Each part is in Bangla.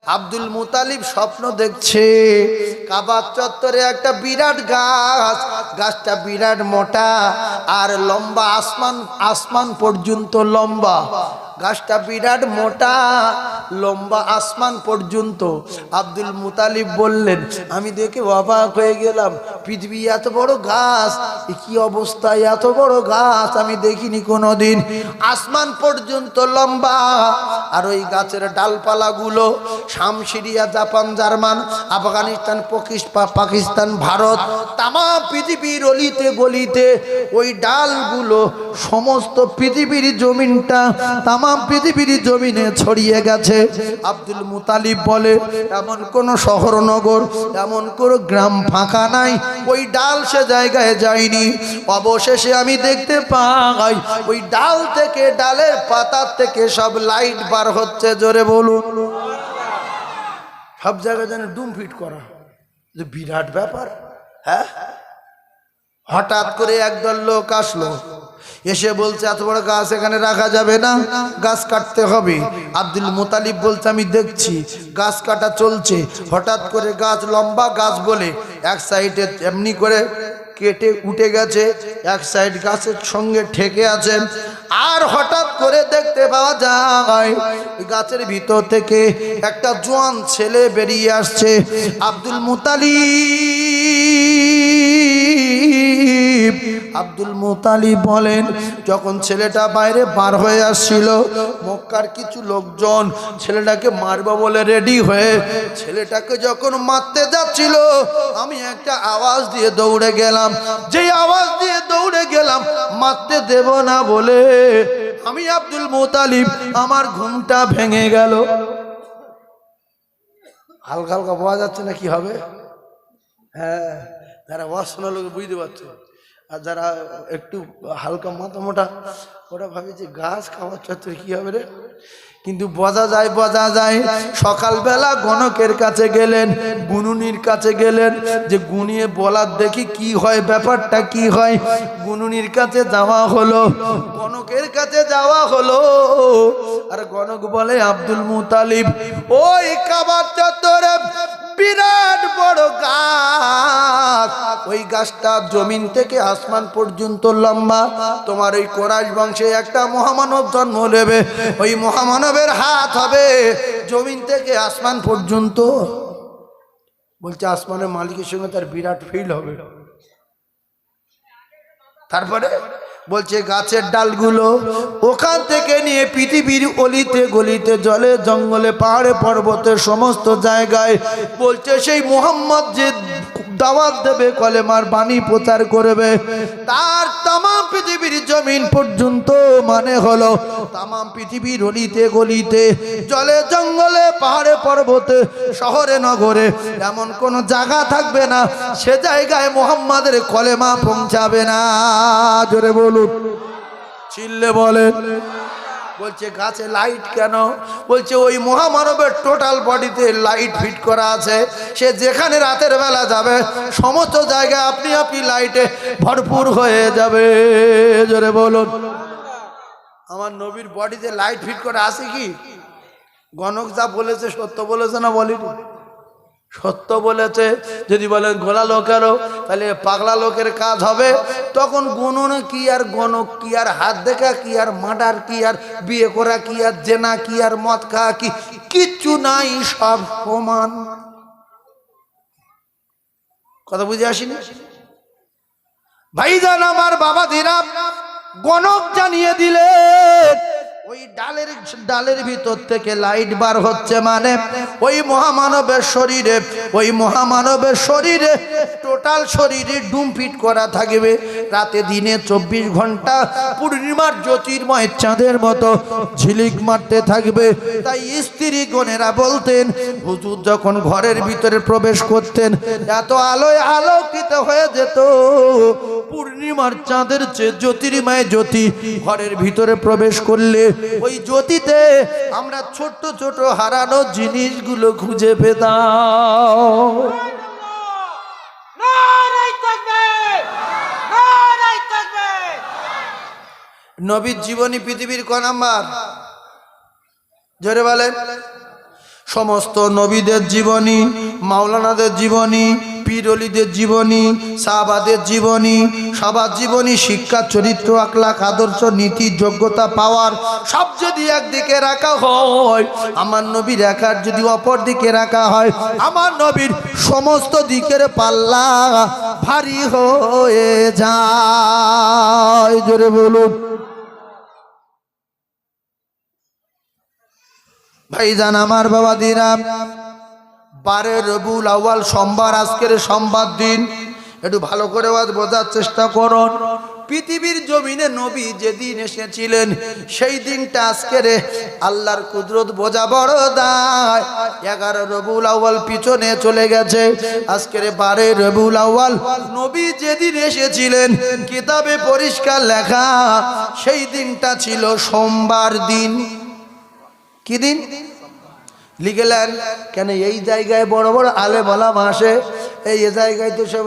আব্দুল মুতালিব স্বপ্ন দেখছে কাবার চত্বরে একটা বিরাট গাছ, গাছটা বিরাট মোটা আর লম্বা, আসমান পর্যন্ত লম্বা। গাছটা বিরাট মোটা, লম্বা, আসমান পর্যন্ত। আব্দুল মুতালিব বললেন, আমি দেখে অবাক হয়ে গেলাম, পৃথিবী এত বড় গাছ, কি অবস্থা, এত বড় গাছ আমি দেখিনি কোনোদিন। আসমান পর্যন্ত লম্বা, আর ওই গাছের ডালপালাগুলো শাম, Syria, Japan, German, Afghanistan, Pakistan, Bharat, তামাম পৃথিবীর অলিতে গলিতে ওই ডালগুলো সমস্ত পৃথিবীর জমিনটা, তামাম পৃথিবীর জমিনে ছড়িয়ে গেছে। আব্দুল মুতালিব বলে, এমন কোন শহর নগর, এমন কোন গ্রাম ফাঁকা নাই ওই ডাল সে জায়গায় যায়নি। অবশেষে আমি দেখতে পাই ওই ডাল থেকে, ডালের পাতার থেকে সব লাইট বার হচ্ছে। জোরে বলুন। সব জায়গায় যেন ডুম ফিট করা, যে বিরাট ব্যাপার। হ্যাঁ, হঠাৎ করে একদল লোক আসলো, এসে বলছে এত বড় গাছ এখানে রাখা যাবে না, গাছ কাটতে হবে। আব্দুল মুতালিব বলছে, আমি দেখছি গাছ কাটা চলছে। হঠাৎ করে গাছ, লম্বা গাছ বলে এক সাইডে এমনি করে কেটে উঠে গেছে, এক সাইড গাছের সঙ্গে ঠেকে আছে। আর হঠাৎ করে দেখতে পাওয়া যায় গাছের ভিতর থেকে একটা জোয়ান ছেলে বেরিয়ে আসছে। আব্দুল মুতালিব বলেন, যখন ছেলেটা বাইরে বার হয়ে আসছিল, মক্কার কিছু লোকজন ছেলেটাকে মারবে বলে রেডি হয়ে ছেলেটাকে যখন মারতে যাচ্ছিল, আমি একটা আওয়াজ দিয়ে দৌড়ে গেলাম। যেই আওয়াজ দিয়ে দৌড়ে গেলাম, মারতে দেব না বলে আমি আব্দুল মুতালিব, আমার ঘুমটা ভেঙে গেল। হালকা হালকা বোঝা যাচ্ছে না কি হবে? হ্যাঁ, যারা ওয়াজ শোনা লোক বুঝতে পারছে, আর যারা একটু হালকা মাথা মোটা, ওরা ভাবে যে গাছ খাওয়ার চত্বরে কি হবে রে। কিন্তু বোঝা যায়। সকালবেলা গণকের কাছে গেলেন, গুনুনির কাছে গেলেন, যে গুনিয়ে বলার দেখি কি হয়, ব্যাপারটা কি হয়। গুনুনির কাছে যাওয়া হলো, গণকের কাছে যাওয়া হলো, আর গণক বলে, আব্দুল মুতালিব, ওই কাবার চত্বরে বিরাট বড় গাছ, ওই গাছটা জমিন থেকে আসমান পর্যন্ত লম্বা। তোমার ওই কোরাইশ বংশে একটা মহামানব জন্ম নেবে, ওই মহামানবের হাত হবে জমিন থেকে আসমান পর্যন্ত। বলছে আসমানের মালিকের সঙ্গে তার বিরাট ফিল হবে। তারপরে বলছে গাছের ডালগুলো ওখান থেকে নিয়ে পৃথিবীর অলিতে গলিতে, জলে জঙ্গলে, পাহাড়ে পর্বতের সমস্ত জায়গায়, বলছে সেই মুহাম্মদ যে দাওয়াত দেবে, কলেমার বাণী প্রচার করবে, তার তামাম পৃথিবীর জমিন পর্যন্ত, মানে হলো তামাম পৃথিবীর অলিতে গলিতে, জলে জঙ্গলে, পাহাড়ে পর্বতে, শহরে নগরে এমন কোন জায়গা থাকবে না সে জায়গায় মুহাম্মাদের কলেমা পৌঁছাবে না। জোরে বলুন, চিল্লে বলেন। বলছে গাছে লাইট কেন? বলছে ওই মহামানবের টোটাল বডিতে লাইট ফিট করা আছে, সে যেখানে রাতের বেলা যাবে সমস্ত জায়গায় আপনি লাইটে ভরপুর হয়ে যাবে। জোরে বলুন। আমার নবীর বডিতে লাইট ফিট করা আছে কি? গণক যা বলেছে সত্য বলেছে না বলেনি? সত্য বলেছে। যদি বলেন গোলা লোকেরও, তাহলে পাগলা লোকের কাজ হবে। তখন গুনুন কি আর গণক কি আর হাত দেখা কি আর মার্ডার কি আর বিয়ে করা কি আর জেনা কি আর মদ খাওয়া কি, কিচ্ছু নাই, সব সমান। কথা বুঝে আসিনি ভাইজান আমার বাবা দিরা? গণক জানিয়ে দিলে ওই ডালের ভিতর থেকে লাইট বার হচ্ছে, মানে ওই মহামানবের শরীরে টোটাল শরীরে ডুম ফিট করা থাকবে। রাতে দিনে 24 ঘন্টা পূর্ণিমার জ্যোতির্ময় চাঁদের মতো ঝিলিক মারতে থাকবে। তাই স্ত্রী গণেরা বলতেন, হুজুর যখন ঘরের ভিতরে প্রবেশ করতেন এত আলোয় আলোকিত হয়ে যেত, পূর্ণিমার চাঁদের চেয়ে জ্যোতির্ময় জ্যোতি ঘরের ভিতরে প্রবেশ করলে ওই জ্যোতিতে আমরা ছোট ছোট হারানো জিনিসগুলো খুঁজে পেতাম। নবীর জীবনী পৃথিবীর ক নাম্বার? জোরে বলেন। সমস্ত নবীদের জীবনী, মাওলানাদের জীবনী, পীর ওলিদের জীবনী, সাহাবাদের জীবনী, সবার জীবনী, শিক্ষা, চরিত্র, আখলাক, আদর্শ, নীতি, যোগ্যতা, পাওয়ার সব যদি একদিকে রাখা হয়, আমার নবীর একার যদি অপর দিকে রাখা হয়, আমার নবীর সমস্ত দিকের পাল্লা ভারী হয়ে যায়। জোরে বলুন। ভাইজান আমার বাবা দিরাম, 12 রবিউল আউয়াল সোমবার, আজকের সোমবার দিন। একটু ভালো করে বোঝার চেষ্টা করুন। পৃথিবীর জমিনে নবী যেদিন এসেছিলেন সেই দিনটা আজকের আল্লাহর কুদরত বোঝা বড় দায়। 11 রবিউল আউয়াল পিছনে চলে গেছে, আজকের 12 রবিউল আউয়াল নবী যেদিন এসেছিলেন কিতাবে পরিষ্কার লেখা সেই দিনটা ছিল সোমবার দিন। কি দিন লিখলেন? কেন এই জায়গায় বড় বড় আলেম ওলামা আসে, এই জায়গায় তো সব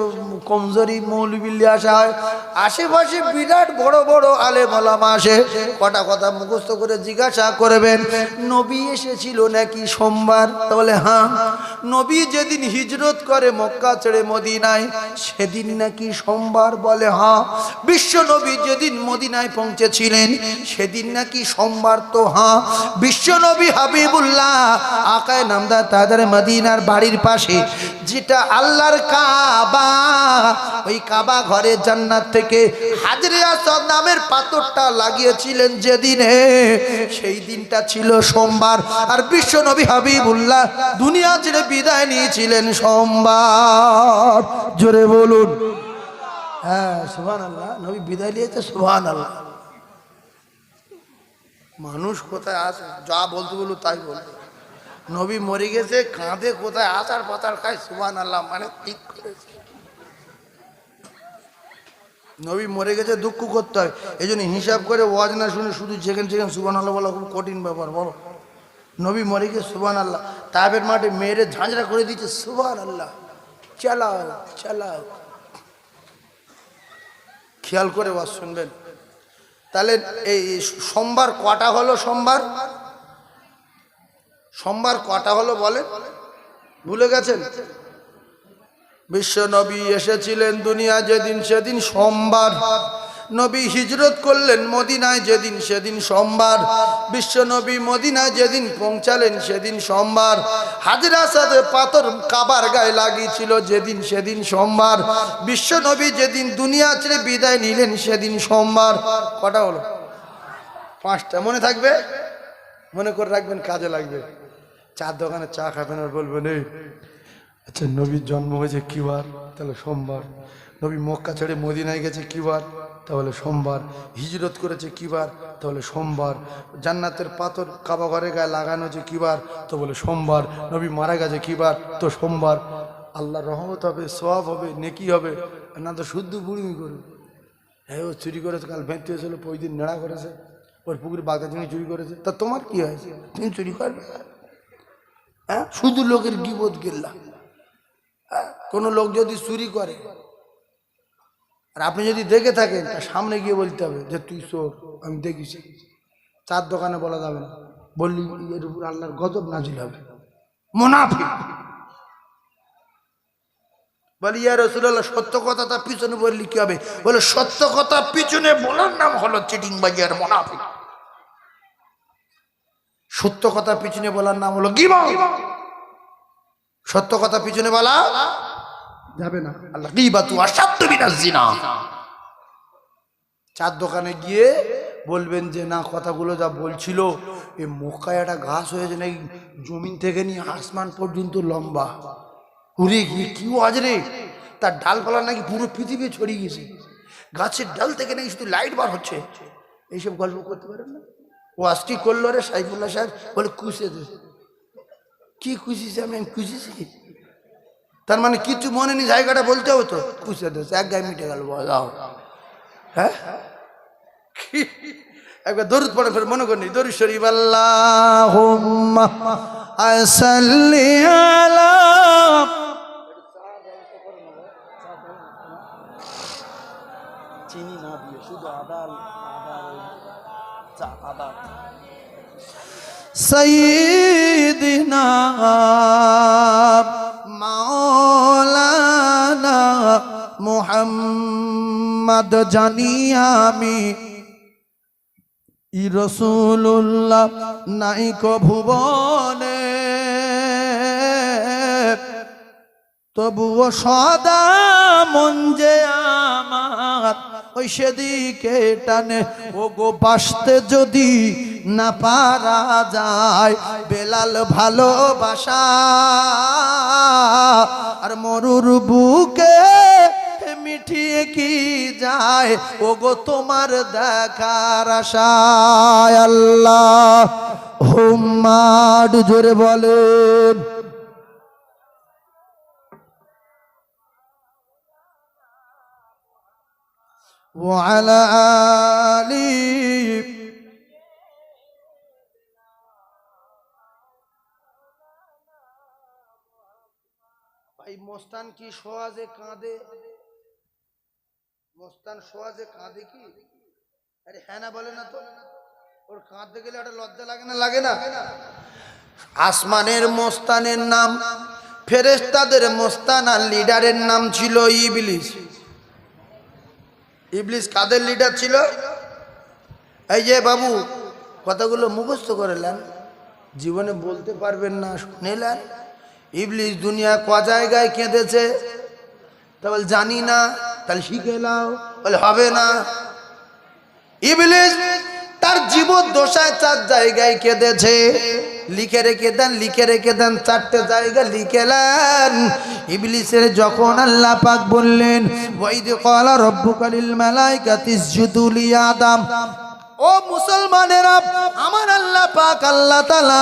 কমজোরি মৌলবি আসা হয়। আশেপাশে বিরাট বড় বড় আলেম ওলামা আসে, কটা কথা মুখস্থ করে জিজ্ঞাসা করবেন নবী এসেছিল নাকি সোমবার? তাহলে হ্যাঁ। নবী যেদিন হিজরত করে মক্কা ছেড়ে মদিনায় সেদিন নাকি সোমবার? বলে হ্যাঁ। বিশ্ব নবী যেদিন মদিনায় পৌঁছেছিলেন সেদিন নাকি সোমবার? তো হ্যাঁ। বিশ্ব নবী হাবিবুল্লাহ আকায়ে নামদার তাদের মদিনার বাড়ির পাশে যেটা আল্লাহর কাবা, ওই কাবা ঘরে জান্নাত থেকে হাজরে আসওয়াদ নামের পাথরটা লাগিয়েছিলেন যেদিনে, সেই দিনটা ছিল সোমবার। আর বিশ্ব নবী হাবিবুল্লাহ দুনিয়া ছেড়ে বিদায় নিয়েছিলেন সোমবার। জোরে বলুন হ্যাঁ সুবহানাল্লাহ। নবী বিদায় নিয়েছে, সুবহানাল্লাহ। মানুষ কোথায় আসে, যা বলতে বলুন তাই বলবে। নবী মরে গেছে, কাঁধে কোথায় আচার পাতার খায়, সুবহানাল্লাহ, মানে ঠিক করেছে। নবী মরে গেছে দুঃখ করতে হয়, এই জন্য হিসাব করে ওয়াজ না শুনে শুধু যেখানে যেখানে সুবহানাল্লাহ বলা খুব কঠিন ব্যাপার। বলো নবী মরে গেছে, সুবহানাল্লাহ। তায়েফের মাঠে মেয়েরে ঝাঁঝরা করে দিচ্ছে, সুবহানাল্লাহ। চালাও চালাও, খেয়াল করে ওয়াজ শুনবেন। তাহলে এই সোমবার কটা হলো? সোমবার সোমবার কটা হলো বলে? ভুলে গেছেন? বিশ্ব নবী এসেছিলেন দুনিয়া যেদিন সেদিন সোমবার। নবী হিজরত করলেন মদিনায় যেদিন সেদিন সোমবার। বিশ্ব নবী মদিনায় যেদিন পৌঁছালেন সেদিন সোমবার। হাজরা আসওয়াদে পাথর কাবার গায়ে লাগিয়েছিল যেদিন সেদিন সোমবার। বিশ্ব নবী যেদিন দুনিয়া ছেড়ে বিদায় নিলেন সেদিন সোমবার। কটা হলো? 5টা। মনে থাকবে? মনে করে রাখবেন, কাজে লাগবে। চার দোকানে চা খাবেন আর বলবেন এই আচ্ছা নবীর জন্ম হয়েছে কি বার? তাহলে সোমবার। নবী মক্কা ছেড়ে মদিনায় গেছে কি বার? তাহলে সোমবার। হিজরত করেছে কি বার? তাহলে সোমবার। জান্নাতের পাথর কাবা ঘরে গায়ে লাগানো হয়েছে কি বার? তো বলে সোমবার। নবী মারা গেছে কি বার? তো সোমবার। আল্লাহর রহমত হবে, সওয়াব হবে, নেকি হবে, না তো শুদ্ধ বুড়িমি করবে। হ্যাঁ ও চুরি করেছে, কাল ভেঙতে হয়েছিল, ওই দিন নেড়া করেছে, ওর পুকুরে বাঘা চিনি চুরি করেছে, তা তোমার কি হয়েছে? তুমি চুরি করবে? হ্যাঁ শুধু লোকের গীবত গিল্লা। কোনো লোক যদি চুরি করে আর আপনি যদি দেখে থাকেন তার সামনে গিয়ে বলতে হবে যে তুই চোর, আমি দেখেছি। চার দোকানে বলা যাবে না, বললি এর উপর আল্লাহর গজব নাজিল হবে। মুনাফিক বলি ইয়া রাসূলুল্লাহ সত্য কথা তার পিছনে বললি কি হবে? বলে সত্য কথা পিছনে বলার নাম হলো চিটিংবাজি আর মুনাফিক। সত্য কথা পিছনে বলার নাম হলো গীবত। সত্য কথা পিছনে বলা যাবে না। আল্লাহ গীবাতু আশাদ্দু মিনাজ জিনা। চার দোকানে গিয়ে বলবেন যে না কথাগুলো যা বলছিল এই মক্কায় একটা ঘাস হয়েছে নাকি জমিন থেকে নিয়ে আসমান পর্যন্ত লম্বা, উড়ে গিয়ে কি আজ রে, তার ডালপালা নাকি পুরো পৃথিবী ছড়িয়ে গেছে, গাছের ডাল থেকে নাকি শুধু লাইট বার হচ্ছে। এইসব গল্প করতে পারেন না? ও আজটি করলো রে সাইফুল্লাহ সাহেব, বলে কুশে দে। কি খুশিছে? আমি খুশিছি? তার মানে কিছু মনে নেই, জায়গাটা বলতে হবে তো খুশে দে, এক গায়ে মিটে গেল। যাও হ্যাঁ একবার দরুদ পড়ে ফের মনে করি দরুদ শরীফ। আল্লাহুম্মা সাল্লি আলা চিনি না দিয়ে শুধু আদা সাইয়্যিদিনা মাওলানা মুহাম্মদ জানি আমি রাসূলুল্লাহ নাইক ভুবনে তবুও সদা মন যে আমার ওই সেদিকে টানে ও গো বাসতে যদি না পারা যায় বেলাল ভালোবাসা আর মরুর বুকে মিঠিয়ে কি যায় ও গো তোমার দেখার আশায় আল্লাহ হুম্মা জোরে বলেন وعلى آله ভাই মোস্তান কি সোয়াজে কাঁদে মোস্তান সোয়াজে কাঁদে কি আরে হ্যাঁ না বলে না তো ওর কাঁদতে গেলে একটা লজ্জা লাগে না আসমানের মোস্তানের নাম ফেরেশতাদের মোস্তান আর লিডারের নাম ছিল ইবলিস ইবলিস কাদের লিডার ছিল এই যে বাবু কথাগুলো মুখস্থ করেলেন জীবনে বলতে পারবেন না শুনেলেন ইবলিস দুনিয়া ক জায়গায় কেঁদেছে তা বল জানি না তাহলে শিখে নাও বলে হবে না ইবলিস তার জীবদ্দশায় 4 জায়গায় কেঁদেছে লিখে রেখে দেন 4টে জায়গা লিখেলেন ইবলিসের যখন আল্লাহ পাক বললেন ওয়াইদ ক্বালা রাব্বুকা লিল মালাইকাতি ইসজুদু লি আদম ও মুসলমানেরা আমার আল্লাহ পাক আল্লাহ তাআলা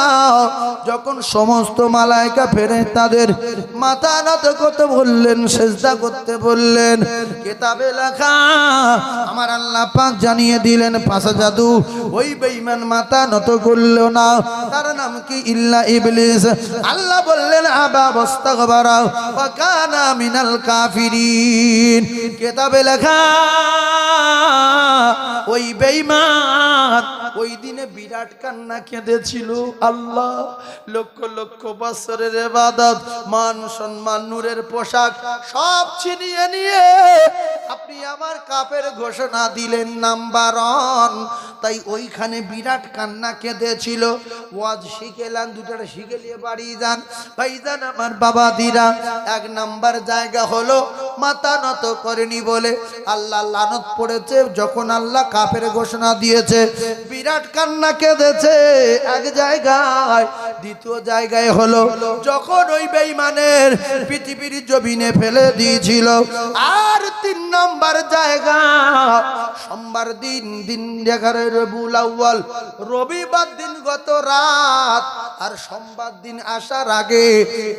যখন সমস্ত মালায়েকা ফেরেশতাদের মাথা নত করতে বললেন সিজদা করতে বললেন কিতাবে লেখা আমার আল্লাহ পাক জানিয়ে দিলেন ফাসাজাদু ওই বেঈমান মাথা নত করল না তার নাম কি ইল্লা ইবলিস আল্লাহ বললেন আবা ওয়াস্তাগবারা ওয়া কানা মিনাল কাফিরিন কিতাবে লেখা ওই বেঈমান ওই দিনে বিরাট কান্না কেঁদেছিল আল্লাহ লক্ষ লক্ষ বছরের ইবাদত মান সম্মান নূরের পোশাক সব ছিনিয়ে নিয়ে আপনি আমার কাফের ঘোষণা দিলেন নাম্বার 1 তাই ওইখানে বিরাট কান্না কেঁদেছিল ওয়াজ শিখেলাম দুটোটা শিখে নিয়ে বাড়ি যান ভাইজান আমার বাবা দিরা 1 নাম্বার জায়গা হলো মাথা নত করেনি বলে আল্লাহ লানত পড়েছে যখন আল্লাহ কাফের ঘোষণা দিয়েছে বিরাট কান্না কেঁদেছে এক জায়গায় দ্বিতীয় জায়গায় হলো যখন ওই বেঈমানের পৃথিবীর জমিনে ফেলে দিয়েছিল আর 3 নাম্বার জায়গা সোমবার দিন 11 রবিউল আউয়াল রবিবার দিন গত রাত আর সোমবার দিন আসার আগে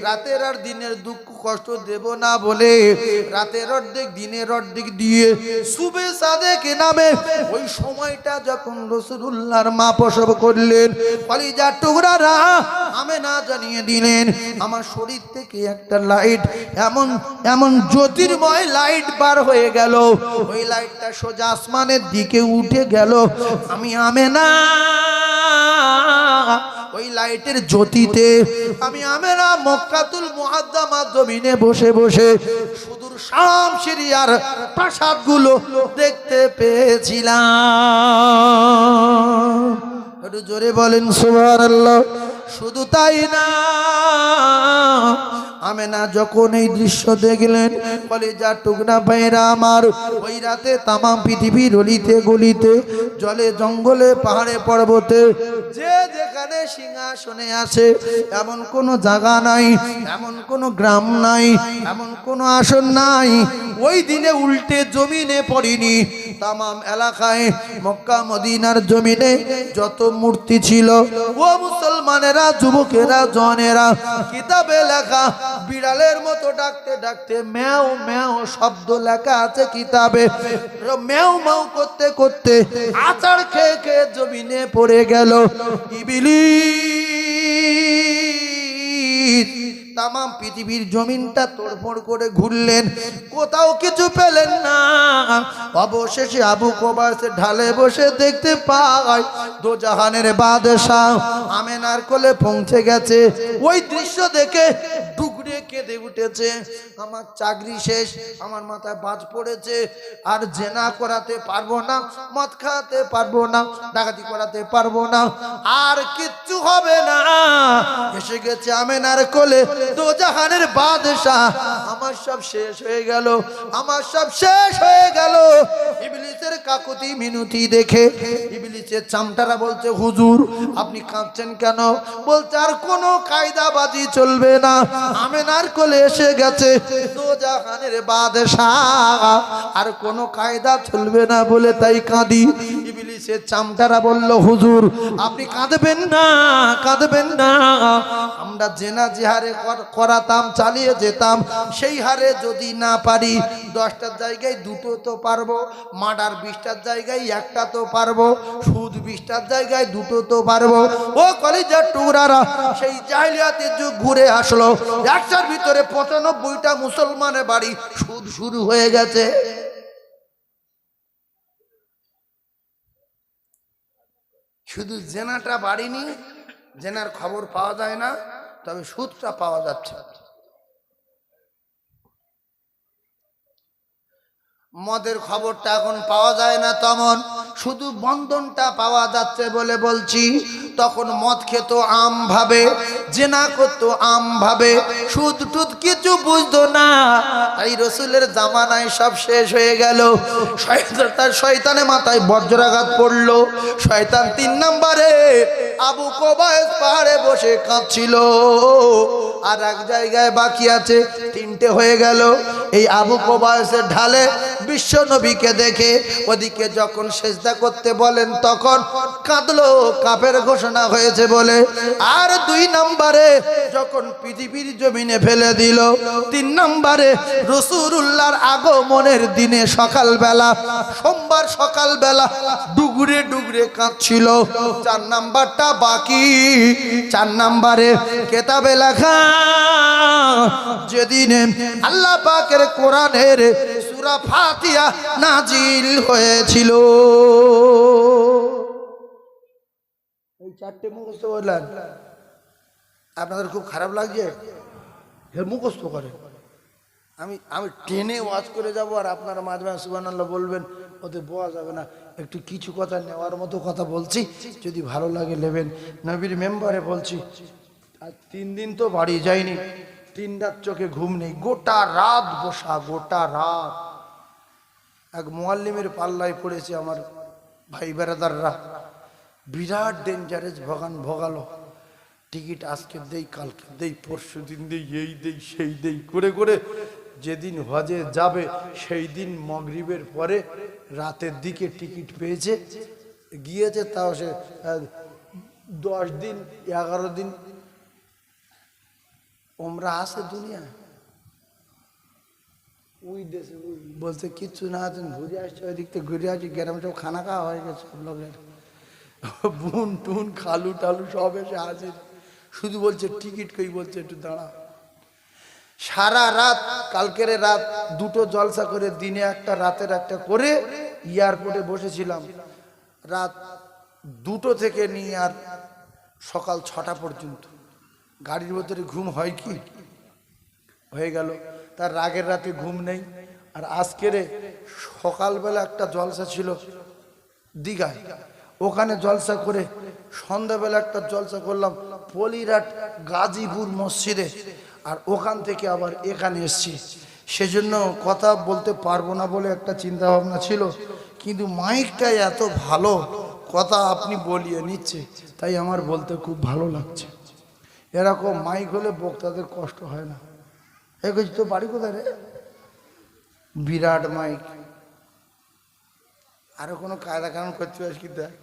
রাতের আর দিনের দুঃখ কষ্ট দেব না বলে রাতের অর্ধেক দিনের অর্ধেক দিয়ে সুবে সাদেক নামে ওই সময়টা যখন রাসূলুল্লাহর মা প্রসব করলেন কলিজার টুকরারা আমেনা জানিয়ে দিলেন আমার শরীর থেকে একটা লাইট এমন জ্যোতির্ময় লাইট বার হয়ে গেল ওই লাইটটা সোজা আসমানের দিকে উঠে গেল আমি আমেনা ওই লাইটের জ্যোতিতে আমি আমেনা মক্কাতুল মুআজ্জামা জমিনে বসে বসে সুদূর শাম সিরিয়ার প্রাসাদগুলো দেখতে পেয়েছিলাম একটু জোরে বলেন সুবহানাল্লাহ শুধু তাই না আমেনা যখন এই দৃশ্য দেখলেন কলিজার টুকরা ভাইরা আমার ওই রাতে তামাম পৃথিবীর অলিতে গলিতে জলে জঙ্গলে পাহাড়ে পর্বতে যে যেখানে সিংহাসনে আছে এমন কোনো জায়গা নাই এমন কোনো গ্রাম নাই এমন কোনো আসন নাই ওই দিনে উল্টে জমিনে পড়েনি তামাম এলাকায় মক্কা মদিনার জমিনে যত মূর্তি ছিল ও মুসলমানেরা যুবকেরা জনেরা কিতাবে লেখা বিড়ালের মতো ডাকতে ডাকতে ম্যাও ম্যাও শব্দ লেখা আছে কিতাবে ম্যাও ম্যাও করতে করতে আচার খেয়ে খেয়ে জমিনে পড়ে গেল ইবলিস তামাম পৃথিবীর জমিনটা তোড়ফোড় করে ঘুরলেন, কোথাও কিছু পেলেন না। অবশেষে আবু কোবাসের ঢালে বসে দেখতে পায় দোজাহানের বাদশাহ আমেনার কোলে পৌঁছে গেছে। ওই দৃশ্য দেখে ডুগরে কেঁদে উঠেছে, আমার চাকরি শেষ, আমার মাথায় বাজ পড়েছে, আর জেনা করাতে পারবো না, মদ খাওয়াতে পারবো না, ডাকাতি করাতে পারবো না, আর কিচ্ছু হবে না। এসে গেছে আমেনার কোলে দোজাহানের বাদশাহ, আমার সব শেষ হয়ে গেল, আমার সব শেষ হয়ে গেল। ইবলিসের কাকুতি মিনতি দেখে ইবলিসের চামটারা বলছে, হুজুর আপনি কাঁদছেন কেন? বলছে আর কোনো কায়দাবাজি চলবে না, আমেনার কোলে এসে গেছে দোজাহানের বাদশাহ, আর কোনো কায়দা চলবে না বলে তাই কাঁদি। ইবলিসের চামটারা বলল, হুজুর আপনি কাঁদবেন না, কাঁদবেন না, আমরা জেনা যে হারে করাতাম, চালিয়ে যেতাম, সেই হারে যদি না পারি 10টার জায়গায় 2টো তো পারবো, মার্ডার 20টার জায়গায় 1টা তো পারবো, সুদ 20টার জায়গায় 2টো তো পারবো। ও কলিজার টুকরারা, সেই জাহিলিয়াতের যুগ ঘুরে আসলো, 100টার ভিতরে 95টা মুসলমানের বাড়ি সুদ শুরু হয়ে গেছে। শুধু জেনাটা বাড়িনি, জেনার খবর পাওয়া যায় না, তবে সুদটা পাওয়া যাচ্ছে। মদের খবরটা এখন পাওয়া যায় না, তেমন শুধু বন্ধনটা পাওয়া যাচ্ছে বলে বলছি। তখন মদ খেত আম ভাবে, জেনা করতো আম ভাবে, সুদ টুদ কিছু বুঝতো না। তাই রসুলের জামানায় সব শেষ হয়ে গেল। শয়তানের মাথায় বজ্রাঘাত পড়লো। শয়তান 3 নম্বরে আবু কোবায়েস পাহাড়ে বসে কাঁদছিল, আর এক জায়গায় বাকি আছে, 3টে হয়ে গেল। এই আবু কোবায়েসের ঢালে বিশ্ব নবীকে দেখে ওদিকে যখন সেজদা করতে বলেন তখন কাঁদলো, কাফের ঘোষণা হয়েছে বলে। আর 2 নম্বরে যখন পৃথিবীর জমিনে ফেলে দিল। 3 নম্বরে রাসূলুল্লাহর আগমনের দিনে সকালবেলা, সোমবার সকালবেলা ডুগরে ডুগরে কাঁদছিল। 4 নাম্বারটা বাকি। 4 নম্বরে কেতাবে লেখা, যেদিন আল্লাহ পাকের কোরআনের সূরা ফাতিহা নাজিল হয়েছিল। এই 4টে মুখস্থ বললেন, আপনাদের খুব খারাপ লাগছে? মুখস্থ করে আমি টেনে ওয়াজ করে যাব, আর আপনারা মাঝে মাঝে সুবহানাল্লাহ বলবেন, ওতে বোঝা যাবে না। একটু কিছু কথা নেওয়ার মতো কথা বলছি, যদি ভালো লাগে নেবেন। নবীর মেম্বারে বলছি, আর 3 দিন তো বাড়ি যায়নি, 3 রাত চোখে ঘুম নেই, গোটা রাত বসা, গোটা রাত। এক মুআল্লিমের পাল্লায় পড়েছে আমার ভাই বেরাদাররা, বিরাট ডেঞ্জারাস ভোগালো। টিকিট আজকে দেই, কালকে দেই, পরশু দিন দেই, এই দেই সেই দেই করে করে যেদিন হজে যাবে সেই দিন মাগরিবের পরে রাতের দিকে টিকিট পেয়েছে, গিয়েছে। তাও সে 10 দিন 11 দিন ওমরা আছে দুনিয়ায়। ওই দেশে বলছে কিচ্ছু না, ঘুরে আসছে, ওই দিক থেকে ঘুরে আসছি, গ্রামে সব খানা খাওয়া হয়ে গেছে সব লোকের, বোন টুন খালু টালু সব এসে হাজির। শুধু বলছে টিকিট কই, বলছে একটু দাঁড়া। সারা রাত, কালকের রাত 2টো জলসা করে, দিনে একটা রাতের একটা করে এয়ারপোর্টে বসেছিলাম। রাত 2টো থেকে নিয়ে আর সকাল 6টা পর্যন্ত। গাড়ির ভেতরে ঘুম হয় কি? হয়ে গেল। তার রাগের রাতে ঘুম নেই। আর আজকের সকালবেলা একটা জলসা ছিল দীঘায়, ওখানে জলসা করে সন্ধ্যাবেলা একটা জলসা করলাম পলিরাট গাজীপুর মসজিদে, আর ওখান থেকে আবার এখানে এসছি। সেজন্য কথা বলতে পারবো না বলে একটা চিন্তা ভাবনা ছিল, কিন্তু মাইকটা এত ভালো, কথা আপনি বলিয়ে নিচ্ছে, তাই আমার বলতে খুব ভালো লাগছে। এরকম মাইক হলে বক্তাদের কষ্ট হয় না। এই তো বাড়ি কোথায় রে? বিরাট মাইক। আরো কোনো কায়দা কানুন করতে পারিস কি? দেখ,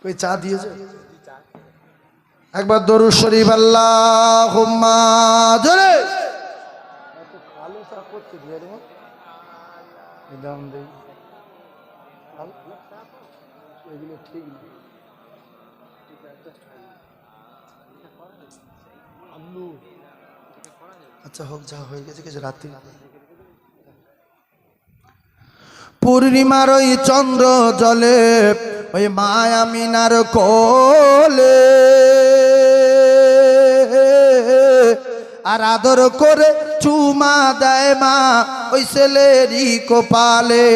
ওই চা দিয়েছে। একবার দরুদ শরীফ আল্লাহুম্মা জোরে। এত কালো চা করতে দিয়ে রে, দাম দেই, এগুলো ঠিক না। আচ্ছা হোক, যা হয়ে গেছে কিছু রাত্রি। পূর্ণিমার ওই চন্দ্র জলে ওই মায়া মিনার কোলে আর আদর করে চুমা দেয় মা ওই ছেলেরই কপালে।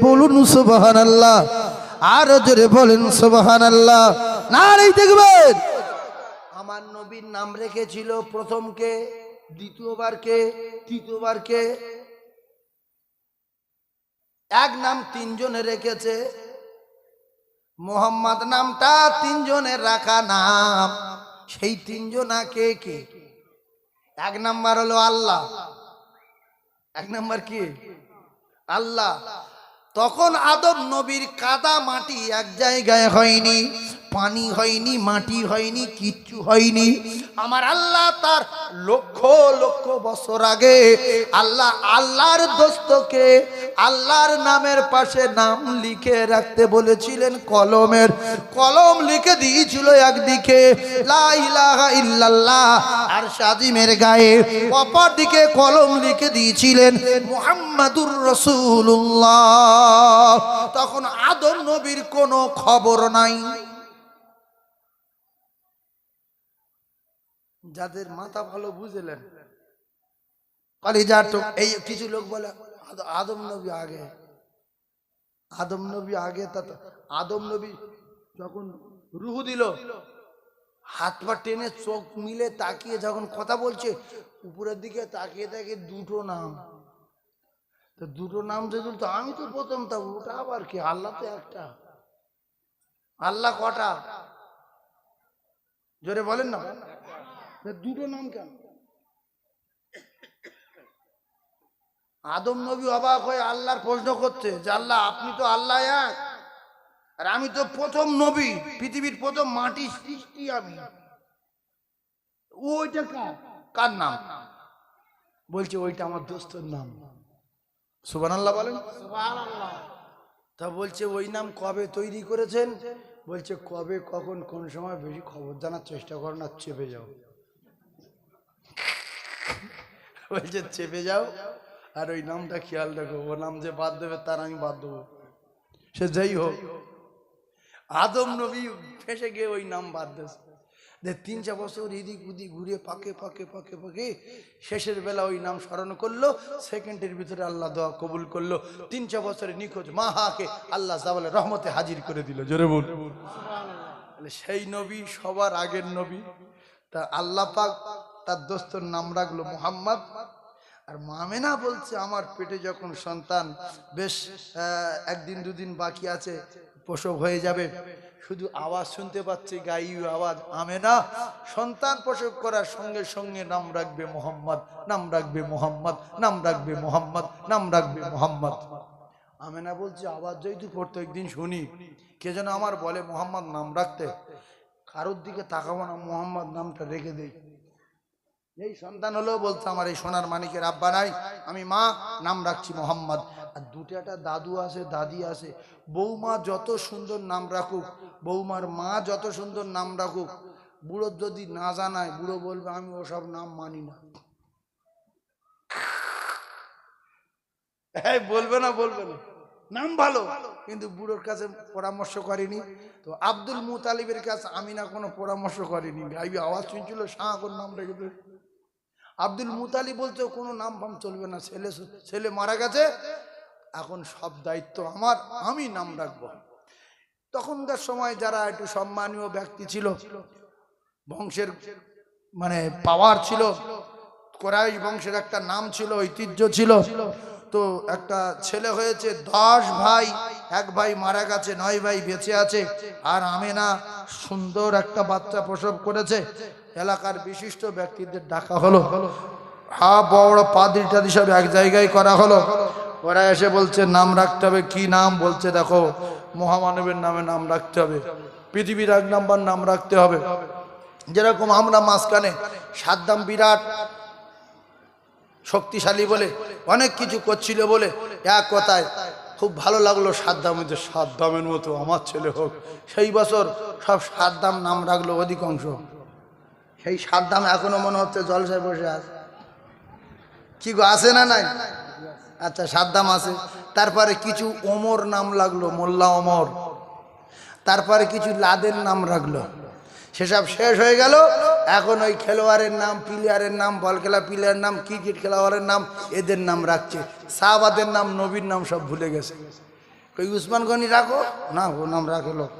বলুন সুবহানাল্লাহ, আর জোরে বলেন সুবহানাল্লাহ। নারেই দেখবেন আমার নবীর নাম রেখেছিল প্রথম কে, দ্বিতীয়বার কে, তৃতীয়বার কে? এক নাম তিনজনে রেখেছে। মোহাম্মদ নামটা তিনজনের রাখা নাম। সেই তিনজনা কে কে? এক নাম্বার হলো আল্লাহ। এক নাম্বার কি? আল্লাহ। তখন আদম নবীর কাদা মাটি এক জায়গায় হয়নি, পানি হয়নি, মাটি হয়নি, কিচ্ছু হয়নি। আমার আল্লাহ তার লক্ষ লক্ষ বছর আগে আল্লাহ আল্লাহর দোস্তকে আল্লাহর নামের পাশে নাম লিখে রাখতে বলেছিলেন। কলমের কলম লিখে দিয়েছিল একদিকে লা ইলাহা ইল্লাল্লাহ আর শাজিমের গায়ে, অপর দিকে কলম লিখে দিয়েছিলেন মুহাম্মাদুর রাসূলুল্লাহ। তখন আদম নবীর কোনো খবর নাই। যাদের মাথা ভালো বুঝলেন কলিজার তো এই কিছু লোক বলে আদম নবী আগে, আদম নবী আগে। তা আদম নবী যখন রূহ দিল হাত পা টেনে চোখ মিলে তাকিয়ে যখন কথা বলছে উপরের দিকে তাকিয়ে তাকিয়ে দুটো নাম, তো দুটো নাম যদি তো আমি তো প্রথম তা ওটা আবার কি? আল্লাহ তো একটা। আল্লাহ কটা? জোরে বলেন না, দুটো নাম কেন? আদম নবী অবাক হয়ে আল্লাহর প্রশ্ন করছে যে আল্লাহ আপনি তো আল্লাহ এক, আর আমি তো প্রথম নবী, পৃথিবীর প্রথম মাটি সৃষ্টি আমি, ওইটা কার নাম? বলছে ওইটা আমার দোস্তের নাম। সুবহানাল্লাহ বলেন। তা বলছে ওই নাম কবে তৈরি করেছেন? বলছে কবে, কখন, কোন সময় বেশি খবর জানার চেষ্টা করো না, চেপে যাও। বলছে চেপে যাও আর ওই নামটা খেয়াল রাখো, ও নাম যে বাদ দেবে তার আমি বাদ দেবো। সে যাই হোক আদম নবী ফেসে গিয়ে ওই নাম বাদ দিয়েছে। 3-4 বছর এদিক ওদিক ঘুরে পাকে পাকে পাকে পাকে শেষের বেলা ওই নাম স্মরণ করলো। সেকেন্ডের ভিতরে আল্লাহ দোয়া কবুল করলো। 3-4 বছরে নিখোঁজ মাহাকে আল্লাহ জাবালে রহমতে হাজির করে দিল। জোরে বল। সেই নবী সবার আগের নবী। তা আল্লাহ পাক তার দোস্তর নাম রাখলো মুহাম্মদ। আর মামেনা বলছে আমার পেটে যখন সন্তান বেশ একদিন দুদিন বাকি আছে, প্রসব হয়ে যাবে, শুধু আওয়াজ শুনতে পাচ্ছি গাইয়ু আওয়াজ, আমেনা সন্তান প্রসব করার সঙ্গে সঙ্গে নাম রাখবে মোহাম্মদ, নাম রাখবে মোহাম্মদ, নাম রাখবে মোহাম্মদ, নাম রাখবে মোহাম্মদ। আমেনা বলছে আওয়াজ যেহেতু প্রত্যেকদিন শুনি, কে যেন আমার বলে মোহাম্মদ নাম রাখতে, কারোর দিকে তাকাবো না, মোহাম্মদ নামটা রেখে দেই। এই সন্তান হলো বলছে আমার এই সোনার মানিকের আব্বা নাই, আমি মা, নাম রাখছি মোহাম্মদ। আর দুটা দাদু আছে, দাদি আছে, বৌমা যত সুন্দর নাম রাখুক, বৌমার মা যত সুন্দর নাম রাখুক, বুড়োর যদি না জানায় বুড়ো বলবে আমি ওসব নাম মানি না। বলবে না, বলবে না, নাম ভালো, কিন্তু বুড়োর কাছে পরামর্শ করেনি। তো আব্দুল মুতালিবের কাছে আমি না কোনো পরামর্শ করিনি, গাইবি আওয়াজ শুনছিল শাহ করে নাম রেখে দেবে। আব্দুল মুতালিব বলছে কোনো নাম ফাম চলবে না, ছেলে মারা গেছে, এখন সব দায়িত্ব আমার, আমি নাম রাখবো। তখনকার সময় যারা একটু সম্মানীয় ব্যক্তি ছিল, বংশের মানে পাওয়ার ছিল, কোরাইশ বংশের একটা নাম ছিল, ঐতিহ্য ছিল, তো একটা ছেলে হয়েছে, 10 ভাই, এক ভাই মারা গেছে, 9 ভাই বেঁচে আছে, আর আমেনা সুন্দর একটা বাচ্চা প্রসব করেছে। এলাকার বিশিষ্ট ব্যক্তিদের ডাকা হলো, বড় পাদ্রী টাদ্রী সব এক জায়গায় করা হলো। ওরা এসে বলছে নাম রাখতে হবে। কি নাম? বলছে দেখো মহামানবের নামে নাম রাখতে হবে, পৃথিবীর 1 নাম্বার নাম রাখতে হবে। যেরকম আমরা মাঝখানে সাদ্দাম বিরাট শক্তিশালী বলে অনেক কিছু করছিল বলে এক কথায় খুব ভালো লাগলো সাদ্দামের, যে সাদ্দামের মতো আমার ছেলে হোক। সেই বছর সব সাদ্দাম নাম রাখলো অধিকাংশ। সেই সাদ্দাম এখনো মনে হচ্ছে জলসায় বসে আছে। কি গো, আছে না নাই? আচ্ছা, সাদ্দাম আছে। তারপরে কিছু ওমর নাম লাগলো, মোল্লা ওমর। তারপরে কিছু লাদেন নাম রাখলো। সেসব শেষ হয়ে গেল। এখন ওই খেলোয়াড়ের নাম, প্লেয়ারের নাম, বল খেলা প্লেয়ারের নাম, ক্রিকেট খেলোয়াড়ের নাম, এদের নাম রাখছে। সাহাবাদের নাম, নবীর নাম সব ভুলে গেছে। ওই উসমান গনি রাখো না, ও নাম রাখে লোক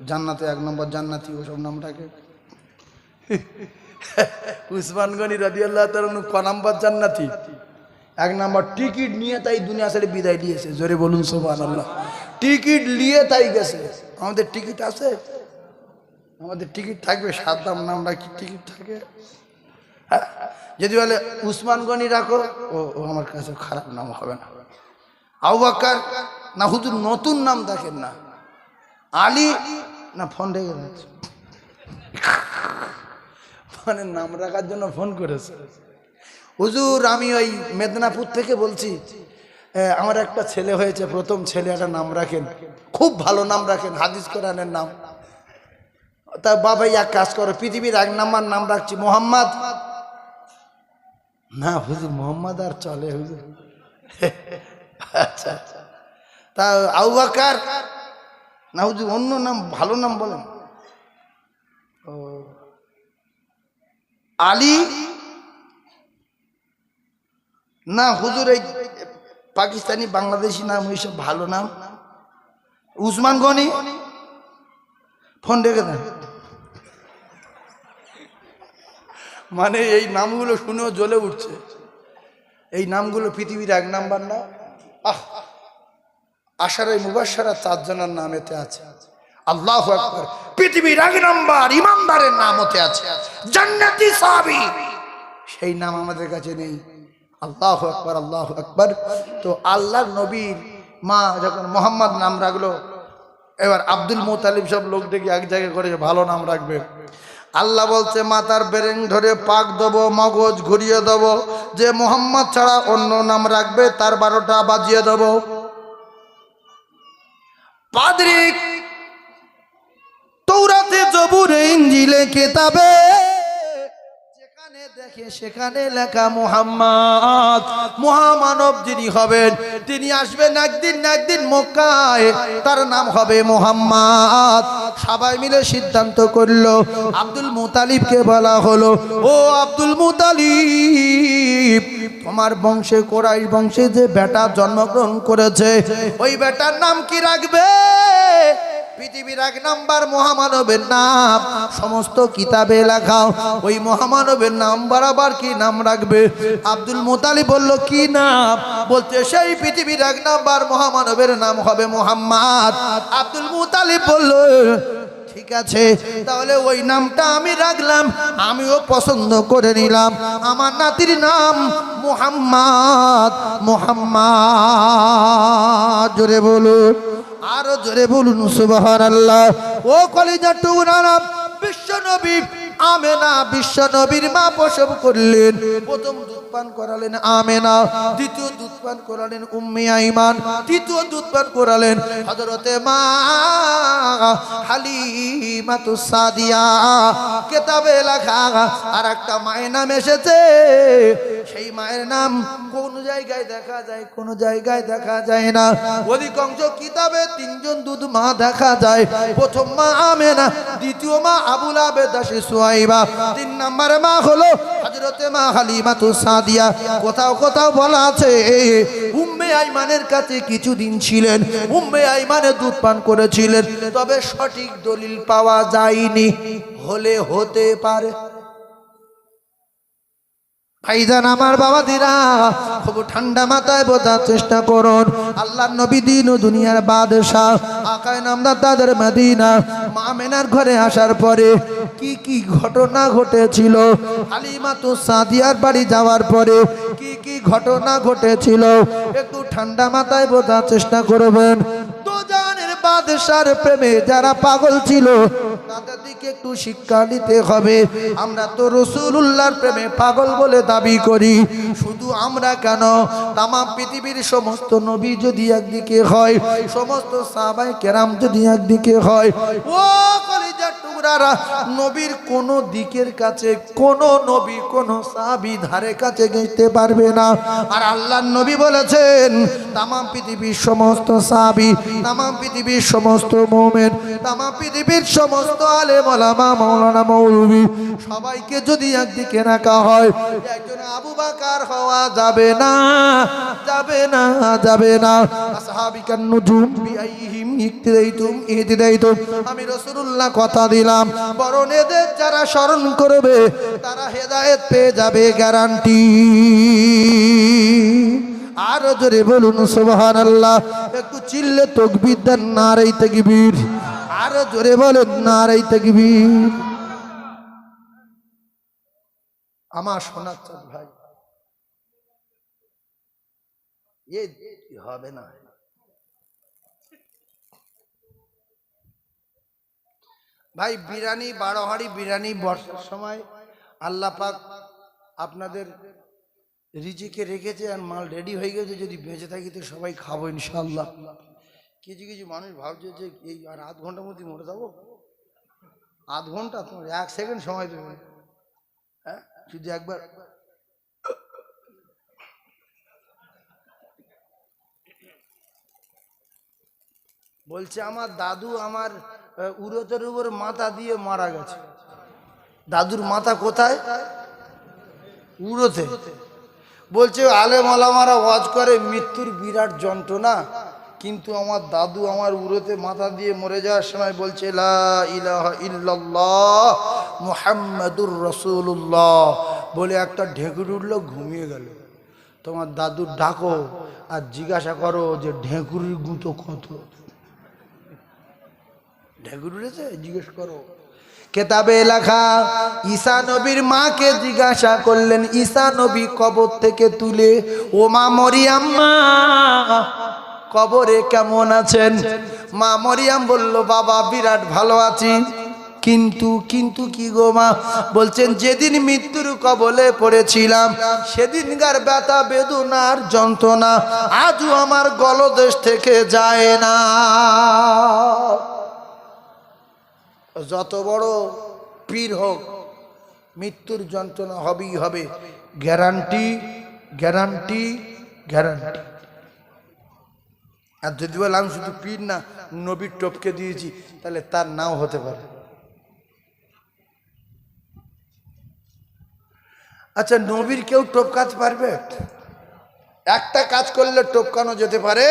জান্নাতে 1 নম্বর জান্নাতি, ওসব নাম রাখে। উসমান গনি রাদিয়াল্লাহু তাআলা ক নাম্বার জান্নাতি? 1 নম্বর। টিকিট নিয়ে তাই দুনিয়া ছেড়ে বিদায় দিয়েছে। জোরে বলুন সুবহানাল্লাহ। টিকিট নিয়ে তাই গেছে। আমাদের টিকিট আছে? আমাদের টিকিট থাকবে? সাদ্দাম নাম রাখি টিকিট থাকে? যদি বলে উসমান গনি রাখো, ও আমার কাছে খারাপ নাম হবে না। আবু বকর না, হুজুর নতুন নাম দেখেন না। আলী না, ফোন রেখে যাচ্ছে, মানে নাম রাখার জন্য ফোন করেছে। হুজুর আমি ওই মেদিনীপুর থেকে বলছি, আমার একটা ছেলে হয়েছে, প্রথম ছেলে, একটা নাম রাখেন, খুব ভালো নাম রাখেন, হাদিস কোরআনের নাম। তা বাবা এক কাজ করো, পৃথিবীর 1 নম্বর নাম রাখছি মোহাম্মদ। না হুজুর, মোহাম্মদ আর চলে হুজুর? আচ্ছা আচ্ছা। তা আবু বকর না হুজুর, অন্য নাম, ভালো নাম বলেন। ও আলী না হুজুর, এই পাকিস্তানি বাংলাদেশি নাম, ওইসব ভালো নাম। উসমান গনি, ফোন রেখে দেন। মানে এই নামগুলো শুনেও জ্বলে উঠছে। এই নামগুলো পৃথিবীর 1 নাম্বার না। আশারে মুবাশশারা 4 জনের নাম এতে আছে। আল্লাহু আকবার। পৃথিবীর 1 নাম্বার ইমানদারের নাম হতে আছে জান্নাতি সাহাবী, সেই নাম আমাদের কাছে নেই। আল্লাহু আকবার, আল্লাহু আকবার। তো আল্লাহর নবীর মা যখন মোহাম্মদ নাম রাখলো, এবার আব্দুল মুতালিব সব লোক ডেকে এক জায়গায় করে ভালো নাম রাখবে। আল্লাহ বলছে মাথার বেরেং ধরে পাক দেবো, মগজ ঘুরিয়ে দেবো, যে মোহাম্মদ ছাড়া অন্য নাম রাখবে তার 12টা বাজিয়ে দেবো। পাদ্রী তৌরাতে, জবুরে, ইনজিলে, কিতাবে যেখানে দেখে সেখানে লেখা মুহাম্মদ। মহামানব যিনি হবেন, তিনি আসবেন একদিন না একদিন মক্কায়, তার নাম হবে মুহাম্মদ। সবাই মিলে সিদ্ধান্ত করলো, আব্দুল মুতালিবকে বলা হলো, ও আব্দুল মুতালিব, তোমার বংশে, কোরাইশ বংশে যে বেটা জন্মগ্রহণ করেছে, ওই বেটার নাম কি রাখবে? পৃথিবীর 1 নাম্বার মহামানবের নাম সমস্ত কিতাবে লেখাও, ওই মহামানবের নাম বরাবর কি নাম রাখবে? আব্দুল মুতালিব বলল, কি নাম? বলতে সেই পৃথিবীর 1 নাম্বার মহামানবের নাম হবে মুহাম্মদ। আব্দুল মুতালিব বলল, ঠিক আছে, তাহলে ওই নামটা আমি রাখলাম, আমিও পছন্দ করে নিলাম, আমার নাতির নাম মুহাম্মদ। মুহাম্মদ, জোরে বলুন, আরো জোরে বলুন সুবহানাল্লাহ। ও কলিজার টুকরা বিশ্ব নবী আমেনা, বিশ্ব নবীর মা প্রসব করলেন, প্রথম দুধ পান করালেন আমেনা, দ্বিতীয় দুধ পান করালেন উম্মে আইমান, তৃতীয় দুধ পান করালেন হযরতে মা হালিমাতুস সাদিয়া। কিতাবে লেখা আর একটা মায়ের নাম এসেছে, সেই মায়ের নাম কোন জায়গায় দেখা যায়, কোন জায়গায় দেখা যায় না। অধিকাংশ কিতাবে 3 জন দুধ মা দেখা যায়, প্রথম মা আমেনা, দ্বিতীয় মা আবুল আবেদাসি সুয়াইবা, 3 নম্বর মা হলো হযরতে মা হালিমাতুস সাদিয়া। কোথাও কোথাও বলা আছে উম্মে আইমানের কাছে কিছুদিন ছিলেন, উম্মে আইমানে দুধ পান করেছিলেন, তবে সঠিক দলিল পাওয়া যায়নি, হলে হতে পারে। ভাইজান আমার বাবা দিরা, খুব ঠান্ডা মাথায় বোঝার চেষ্টা করুন। আল্লাহর নবী দিন ও দুনিয়ার বাদশাহ, আকায়ে নামদার তাদের মদিনা, মা আমেনার ঘরে আসার পরে কি কি ঘটনা ঘটেছিল, হালিমাতুস সাদিয়ার বাড়ি যাওয়ার পরে কি কি ঘটনা ঘটেছিল, একটু ঠান্ডা মাথায় বোঝার চেষ্টা করবেন। দোজানের বাদশার প্রেমে যারা পাগল ছিল, তাদের দিকে একটু শিক্ষা নিতে হবে। আমরা তো রাসূলুল্লাহর প্রেমে পাগল বলে দাবি করি। শুধু আমরা কেন, তাম পৃথিবীর সমস্ত নবী যদি একদিকে হয়, সমস্ত সাহাবায়ে কেরাম যদি একদিকে হয়, ও কলিজার টুকরারা, নবীর কোন দিকের কাছে কোন নবী কোন সাহাবী ধারে কাছে যেতে পারবে না। আর আল্লাহর নবী বলেছেন, তাম পৃথিবীর সমস্ত সাহাবী, তাম পৃথিবীর সমস্ত মুমিন, তাম পৃথিবীর সমস্ত আলেম ওলামা মাওলানা মৌলভী সবাইকে যদি একদিকে রাখা হয়, একজন আবু বকর হওয়া যাবে না, যাবে না, যাবে না। আসহাবিকান নুজুম বিআইহিম ইকতিদাইতুম ইহতিদাইতুম। আমি রাসূলুল্লাহ কথা দিলাম, বরং এদের যারা স্মরণ করবে তারা হেদায়েত পেয়ে যাবে, গ্যারান্টি। আরো জোরে বলুন সুবহানাল্লাহ। একটু চিল্লে তাকবীর দেন, নারে তাকবীর। আরো জোরে বলেন, নারে তাকবীর। আমার সোনার চাঁদ ভাই, এ হবে না ভাই। বিরিয়ানি 12 হাঁড়ি বিরিয়ানি বর্ষার সময় আল্লাহ পাক আপনাদের রিজিকে রেখেছে, আর মাল রেডি হয়ে গেছে। যদি বেঁচে থাকি তো সবাই খাবো ইনশাআল্লাহ। কিছু কিছু মানুষ ভাবছে যে এই আর আধ ঘন্টার মধ্যে মরে যাবো। আধ ঘন্টা? তোমার 1 সেকেন্ড সময় দেবে। হ্যাঁ, শুধু একবার বলছে আমার দাদু আমার উরতের উপর মাথা দিয়ে মারা গেছে। দাদুর মাথা কোথায়? উরতে। বলছে আলেম ওলামারা ওয়াজ করে মৃত্যুর বিরাট যন্ত্রণা, কিন্তু আমার দাদু আমার উরতে মাথা দিয়ে মরে যাওয়ার সময় বলছে লা ইলাহা ইল্লাল্লাহ মুহাম্মাদুর রাসূলুল্লাহ বলে একটা ঢেকুর উঠলো, ঘুমিয়ে গেল। তোমার দাদুর ডাকো আর জিজ্ঞাসা করো যে ঢেকুরির গুঁতো কত। ঢেকুর উঠেছে জিজ্ঞেস করো। কেতাবে লেখা, ঈসা নবীর মাকে জিজ্ঞাসা করলেন, ঈসা নবী কবর থেকে তুলে, ও মা মরিয়াম, মা কবরে কেমন আছেন? মা মরিয়াম বলল, বাবা বিরাট ভালো আছি। কিন্তু কিন্তু কি গো মা? বলছেন যেদিন মৃত্যুর কবলে পড়েছিলাম সেদিনকার ব্যথা বেদনার যন্ত্রণা আজও আমার গলদেশ থেকে যায় না। যত বড় পীর হোক মৃত্যুর যন্ত্রণা হবেই হবে, গ্যারান্টি, গ্যারান্টি, গ্যারান্টি। আর যদি বলে আমি শুধু পীর না নবীর টপকে দিয়েছি, তাহলে তার নাও হতে পারে। আচ্ছা, নবীর কেউ টপকাতে পারবে? একটা কাজ করলে টপকানো যেতে পারে,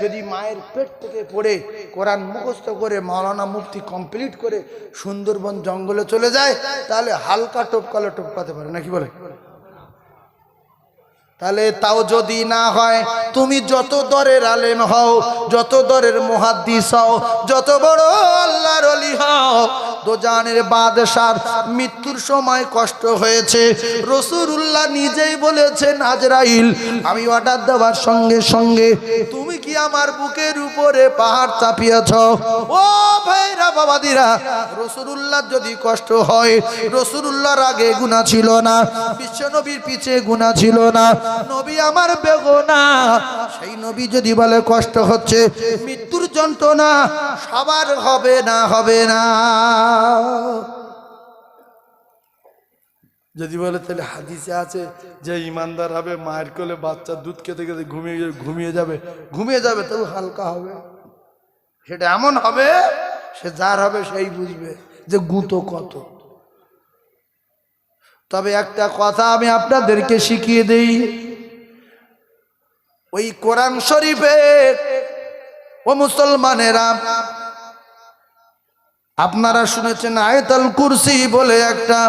যদি মায়ের পেট থেকে পড়ে কোরআন মুখস্থ করে মাওলানা মুফতি কমপ্লিট করে সুন্দরবন জঙ্গলে চলে যায়, তাহলে হালকা টপকালে টপকাতে পারে, নাকি বলে? তাহলে তাও যদি না হয়, তুমি যত দরের আলেম হও, যত দরের মুহাদ্দিস হও, যত বড় আল্লাহর ওলি হও, দোজানের বাদশার মৃত্যুর সময় কষ্ট হয়েছে। রাসূলুল্লাহ নিজেই বলেছেন, আজরাইল আমি অর্ডার দেওয়ার সঙ্গে সঙ্গে তুমি কি আমার বুকের উপরে পাহাড় চাপিয়েছ? ও ভাইরা বাবাদিরা, রাসূলুল্লাহ যদি কষ্ট হয়, রাসূলুল্লাহর আগে গুনাহ ছিল না, বিশ্বনবীর পিছে গুনাহ ছিল না, নবী আমার বেগুনা। সেই নবী যদি বলে কষ্ট হচ্ছে, মৃত্যুর যন্ত্রণা সবার হবে না, হবে না। যদি বলে তাহলে হাদিসে আছে যে ইমানদার হবে মায়ের কোলে বাচ্চা দুধ খেতে খেতে ঘুমিয়ে যাবে, ঘুমিয়ে যাবে, তবু হালকা হবে। সেটা এমন হবে, সে যার হবে সেই বুঝবে যে গুঁতো কত। তবে একটা কথা আমি আপনাদেরকে শিখিয়ে দেই, ওই কোরআন শরীফে ও মুসলমানেরা, আপনারা শুনেছেন আয়াতুল কুরসি বলে একটা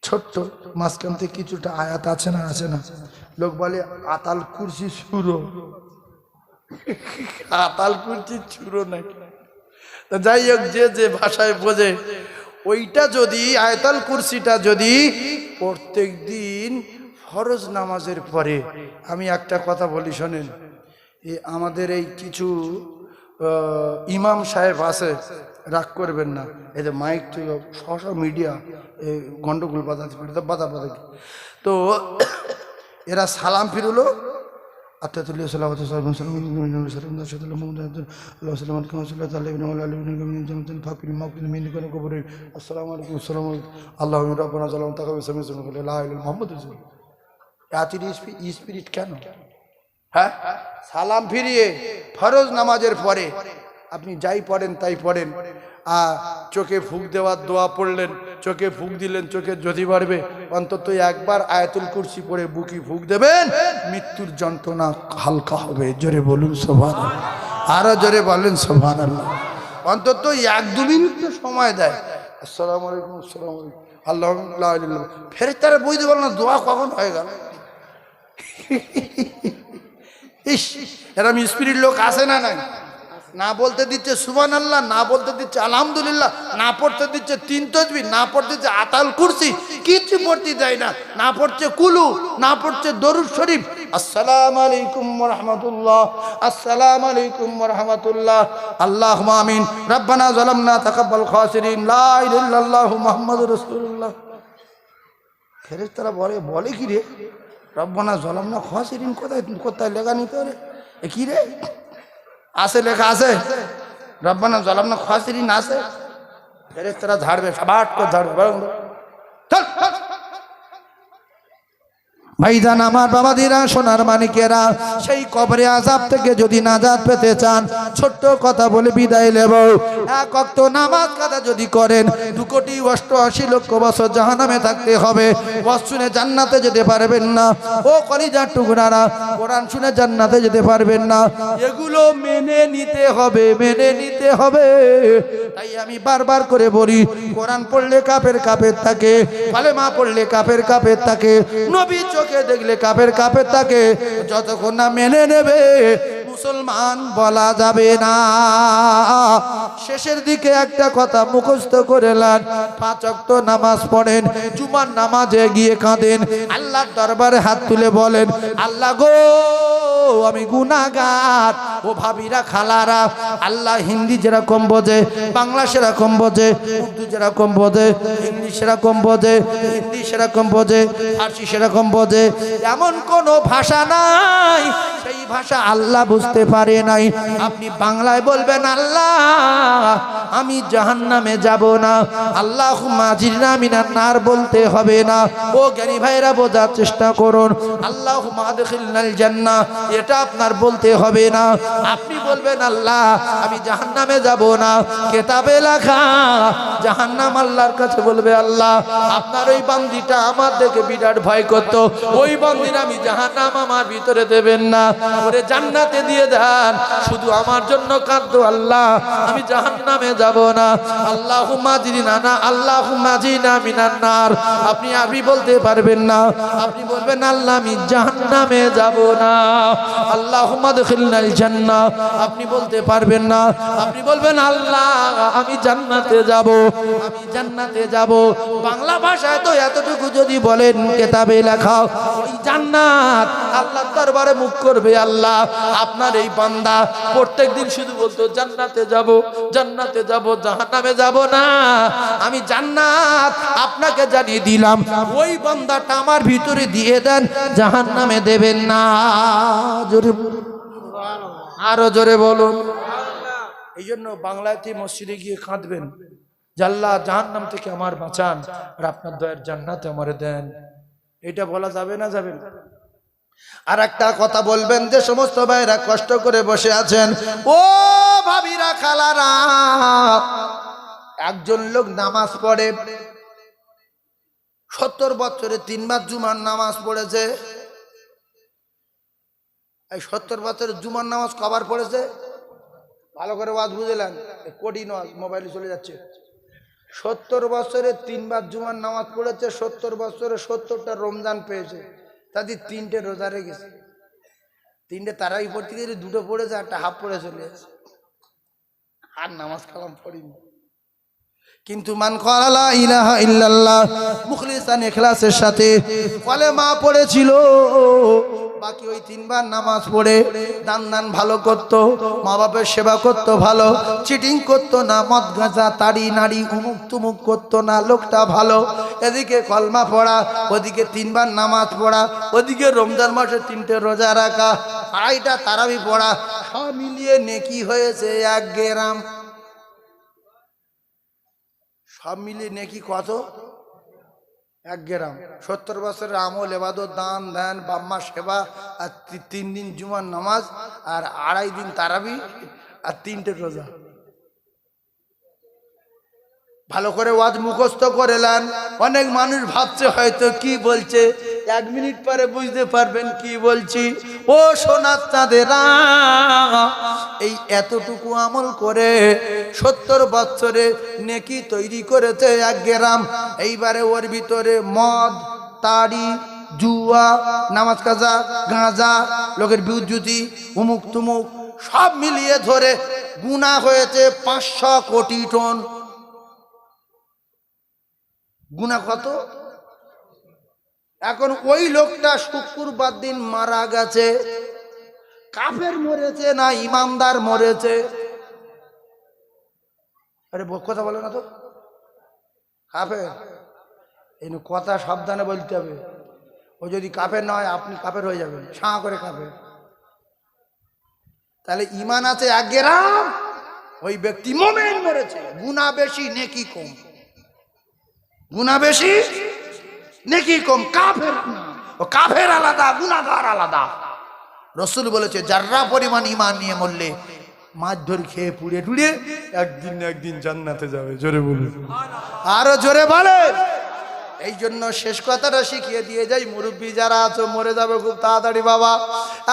ছোট্ট মাঝখান থেকে কিছুটা আয়াত আছে না, আছে না? লোক বলে আতাল কুরসি সুরো, আতাল কুরসি সুরো নাকি? যাই হোক, যে যে ভাষায় বোঝে, ওইটা যদি আয়াতুল কুরসিটা যদি প্রত্যেক দিন ফরজ নামাজের পরে, আমি একটা কথা বলি শোনেন, আমাদের এই কিছু ইমাম সাহেব আছে, রাগ করবেন না, এদের মাইক সহসা মিডিয়া গন্ডগোল বাজাতে পারে, বাধা তো এরা সালাম ফিরলো স্পিরিট কেন? হ্যাঁ, সালাম ফিরিয়ে ফরজ নামাজের পরে আপনি যাই পড়েন তাই পড়েন, চোখে ফুঁক দেওয়ার দোয়া পড়লেন, চোখে ফুঁক দিলেন, চোখে জ্যোতি বাড়বে, অন্তত একবার আয়াতুল কুরসি পড়ে বুকি ফুঁক দেবেন, মৃত্যুর যন্ত্রণা হালকা হবে। জোরে বলুন সুবহানাল্লাহ, আরো জোরে বলেন সুবহানাল্লাহ। অন্তত 1-2 মিনিট সময় দেয়। আসসালামু আলাইকুম, আসসালামু আলাইকুম, আল্লাহ ফেরেশতারা বুঝতে পারল না দোয়া কখন হয়ে গেল। ইস, এরম স্পিরিট লোক আছে না নাই? না বলতে দিচ্ছে সুবহানাল্লাহ, না বলতে দিচ্ছে আলহামদুলিল্লাহ, না পড়তে দিচ্ছে 3 তাসবিহ, না পড়তে দিচ্ছে আতাল কুরসি, কিছু পড়তে দেয় না, না পড়ছে কুলু, না পড়ছে দরুদ শরীফ। আসসালামু আলাইকুম ওয়া রাহমাতুল্লাহ, আসসালামু আলাইকুম ওয়া রাহমাতুল্লাহ, আল্লাহুম্মা আমিন, রব্বানা যালামনা তাকাব্বাল খাসিরিন, লা ইলাহা ইল্লাল্লাহু মুহাম্মাদুর রাসূলুল্লাহ। ফেরেশতারা বলে কি রে, রব্বানা যালামনা খাসিরিন কোথায় লেখা নিতে রে? কি রে আছে, লেখা আছে রব্বানা যালামনা খাসিরিন আছে? ফেরেশতারা ঝাড়বে, সাবাট করে ঝাড়বে। ভাইজান আমার বাবাদিরা, সোনার মানিকেরা, সেই কবরে আযাব থেকে যদি নাজাত পেতে চান, ছোট্ট কথা বলে বিদায় নেব। 1 ওয়াক্ত নামাজ কাদা যদি করেন 2,88,00,000 বছর জাহান্নামে থাকতে হবে। ওয়াজ শুনে জান্নাতে যেতে পারবেন না। ও কলিজার টুকরারা, কোরআন শুনে জান্নাতে যেতে পারবেন না। এগুলো মেনে নিতে হবে, মেনে নিতে হবে। তাই আমি বারবার করে বলি, কোরআন পড়লে কাফের থাকে, কালেমা পড়লে কাফের থাকে, নবী চোখে দেখলে কাফের থাকে। যতক্ষণ না মেনে নেবে মুসলমান বলা যাবে না। শেষের দিকে একটা কথা মুখস্থ করে নেন, 5 ওয়াক্ত নামাজ পড়েন, জুমার নামাজে গিয়ে কাঁদেন, আল্লাহর দরবারে হাত তুলে বলেন, আল্লাহ গো আমি গুনাহগার। ও ভাবিরা, খালারা, আল্লাহ হিন্দি যেরকম বোঝে, বাংলা সেরকম বোঝে, উর্দু যেরকম বোঝে, ইংলিশ সেরকম বোঝে, হিন্দি সেরকম বোঝে, ফার্সি সেরকম বোঝে, এমন কোন ভাষা নাই সেই ভাষা আল্লাহ বুঝতে পারে নাই। আপনি বাংলায় বলবেন, আল্লাহ আমি জাহান্নামে যাব না, আল্লাহুম্মা আজিরনা মিনান নার বলতে হবে না। ও জ্ঞানী ভাইরা, বোঝার চেষ্টা করুন, আল্লাহুম্মা আদখিলনাল জান্নাহ, এটা আপনার বলতে হবে না। আপনি বলবেন, আল্লাহ আমি জাহান্নামে যাব না, কিতাবে লেখা জাহান্নাম। আল্লাহর কাছে বলবে, আল্লাহ আপনার ওই বান্দিটা আমার দেখে বিরাট ভয় করত, ওই বান্দির আমি জাহান্নাম আমার ভিতরে দেবেন না, ওরে জান্নাতে দিয়ে দেন, শুধু আমার জন্য কাঁদতো, আল্লাহ আমি জাহান্নামে যাব না। আল্লাহুম্মা আজিরনা না, আল্লাহুম্মা আজিরনা মিনান নার। আপনি আরবি বলতে পারবেন না, আপনি বলবেন, আল্লাহ আমি জাহান্নামে যাব না। আল্লাহুম্মা আদখিলনাল জান্নাহ, আপনি বলতে পারবেন না, আপনি বলবেন, আল্লাহ আমি জান্নাতে যাব, আমি জান্নাতে যাব। বাংলা ভাষায় তো এতটুকু যদি বলেন, কিতাবে লেখা ওই জান্নাত আল্লাহর দরবারে মুখ করবে, আল্লাহ আপনার এই বান্দা প্রত্যেকদিন শুধু বলতো জান্নাতে যাব, জান্নাতে যাব, জাহান্নামে যাব না। আমি জান্নাত আপনাকে জানিয়ে দিলাম, ওই বান্দাটা আমার ভিতরে দিয়ে দেন, জাহান্নামে দেবেন না। জোরে আরো জোরে বলুন। এই জন্য বাংলাতে মসজিদে গিয়ে কাঁদবেন, আল্লাহ জাহান্নাম থেকে আমার বাঁচান, আর আপনার দয়ার জান্নাতে আমারে দেন। এটা বলা যাবে না? যাবে না। আর একটা কথা বলবেন, যে সমস্ত ভাইরা কষ্ট করে বসে আছেন, ও ভাবিরা, খালারা, একজন লোক নামাজ পড়ে, 70 বছরে 3 বার জুমার নামাজ পড়েছে। এই 70 বছরে জুমার নামাজ কবার পড়েছে? ভালো করে ওয়াজ বুঝলেন? কোটি নয়, মোবাইলে চলে যাচ্ছে। 70 বছরে 3 বার জুমার নামাজ পড়েছে, 70 বছরে 70টা রমজান পেয়েছে, তাদের 3টে রোজা রেখেছে। 3টে তারাই পড়তে গেলে 2টো পড়েছে, একটা হাফ পড়ে চলে গেছে, আর নামাজ কালাম পড়িনি। কিন্তু মান ক্বালা লা ইলাহা ইল্লাল্লাহ মুখলিসান ইখলাসের সাথে কলেমা পড়েছিল, বাকি ওই 3 বার নামাজ পড়ে দান ভালো করতো, মা বাপের সেবা করতো ভালো, চিটিং করতো না, মদ গাঁজা তাড়ি নাড়ি উমুক তুমুক করতো না, লোকটা ভালো। এদিকে কলমা পড়া, ওদিকে 3 বার নামাজ পড়া, ওদিকে রমজান মাসে 3টে রোজা রাখা, 2.5টা তারাবি পড়া, সব মিলিয়ে নেকি হয়েছে 1 গ্রাম। সব মিলিয়ে নেকি কত? 1 গ্রাম। 70 বছরের আমল, এবাদত, দান ধ্যান, বাম্মা সেবা, আর 3 দিন জুমার নামাজ, আর 2.5 দিন তারাবি, আর 3টে রোজা। ভালো করে ওয়াজ মুখস্থ করে নেন। অনেক মানুষ ভাবছে হয়তো কি বলছে, 1 মিনিট পরে বুঝতে পারবেন কি বলছি। ও সোনার চাঁদেরা, এই এতটুকু আমল করে 70 বছরে নেকি তৈরি করেছে 1 গ্রাম। এইবারে ওর ভিতরে মদ তাড়ি জুয়া নামাজ কাজা গাঁজা লোকের বিউজ্জুতি উমুক তুমুক সব মিলিয়ে ধরে গুনাহ হয়েছে 500 কোটি টন। গুনাহ কত? এখন ওই লোকটা শুক্রবার দিন মারা গেছে, কাফের মরেছে না ইমানদার মরেছে? আরে কথা বলে না তো, কাফের। এই কথা সাবধানে বলতে হবে। ও যদি কাফের না হয় আপনি কাফের হয়ে যাবেন, সাঁ করে কাফের। তাহলে ইমান আছে 1 গ্রাম, ওই ব্যক্তি মুমিন মরেছে। গুনাহ বেশি নেকি কম, গুনাহ বেশি নেকি কম। কাফের না, ও কাফের আলাদা, গুনাহগার আলাদা। রাসূল বলেছে যাররা পরিমাণ ঈমান নিয়ে মরলে মাছ ধরে খেয়ে পুড়ে টুড়ে একদিন না একদিন জান্নাতে যাবে। জোরে বলুন, আরো জোরে বলেন। এই জন্য শেষ কথাটা শিখিয়ে দিয়ে যাই, মুরব্বী যারা আছো মরে যাবে খুব তাড়াতাড়ি বাবা।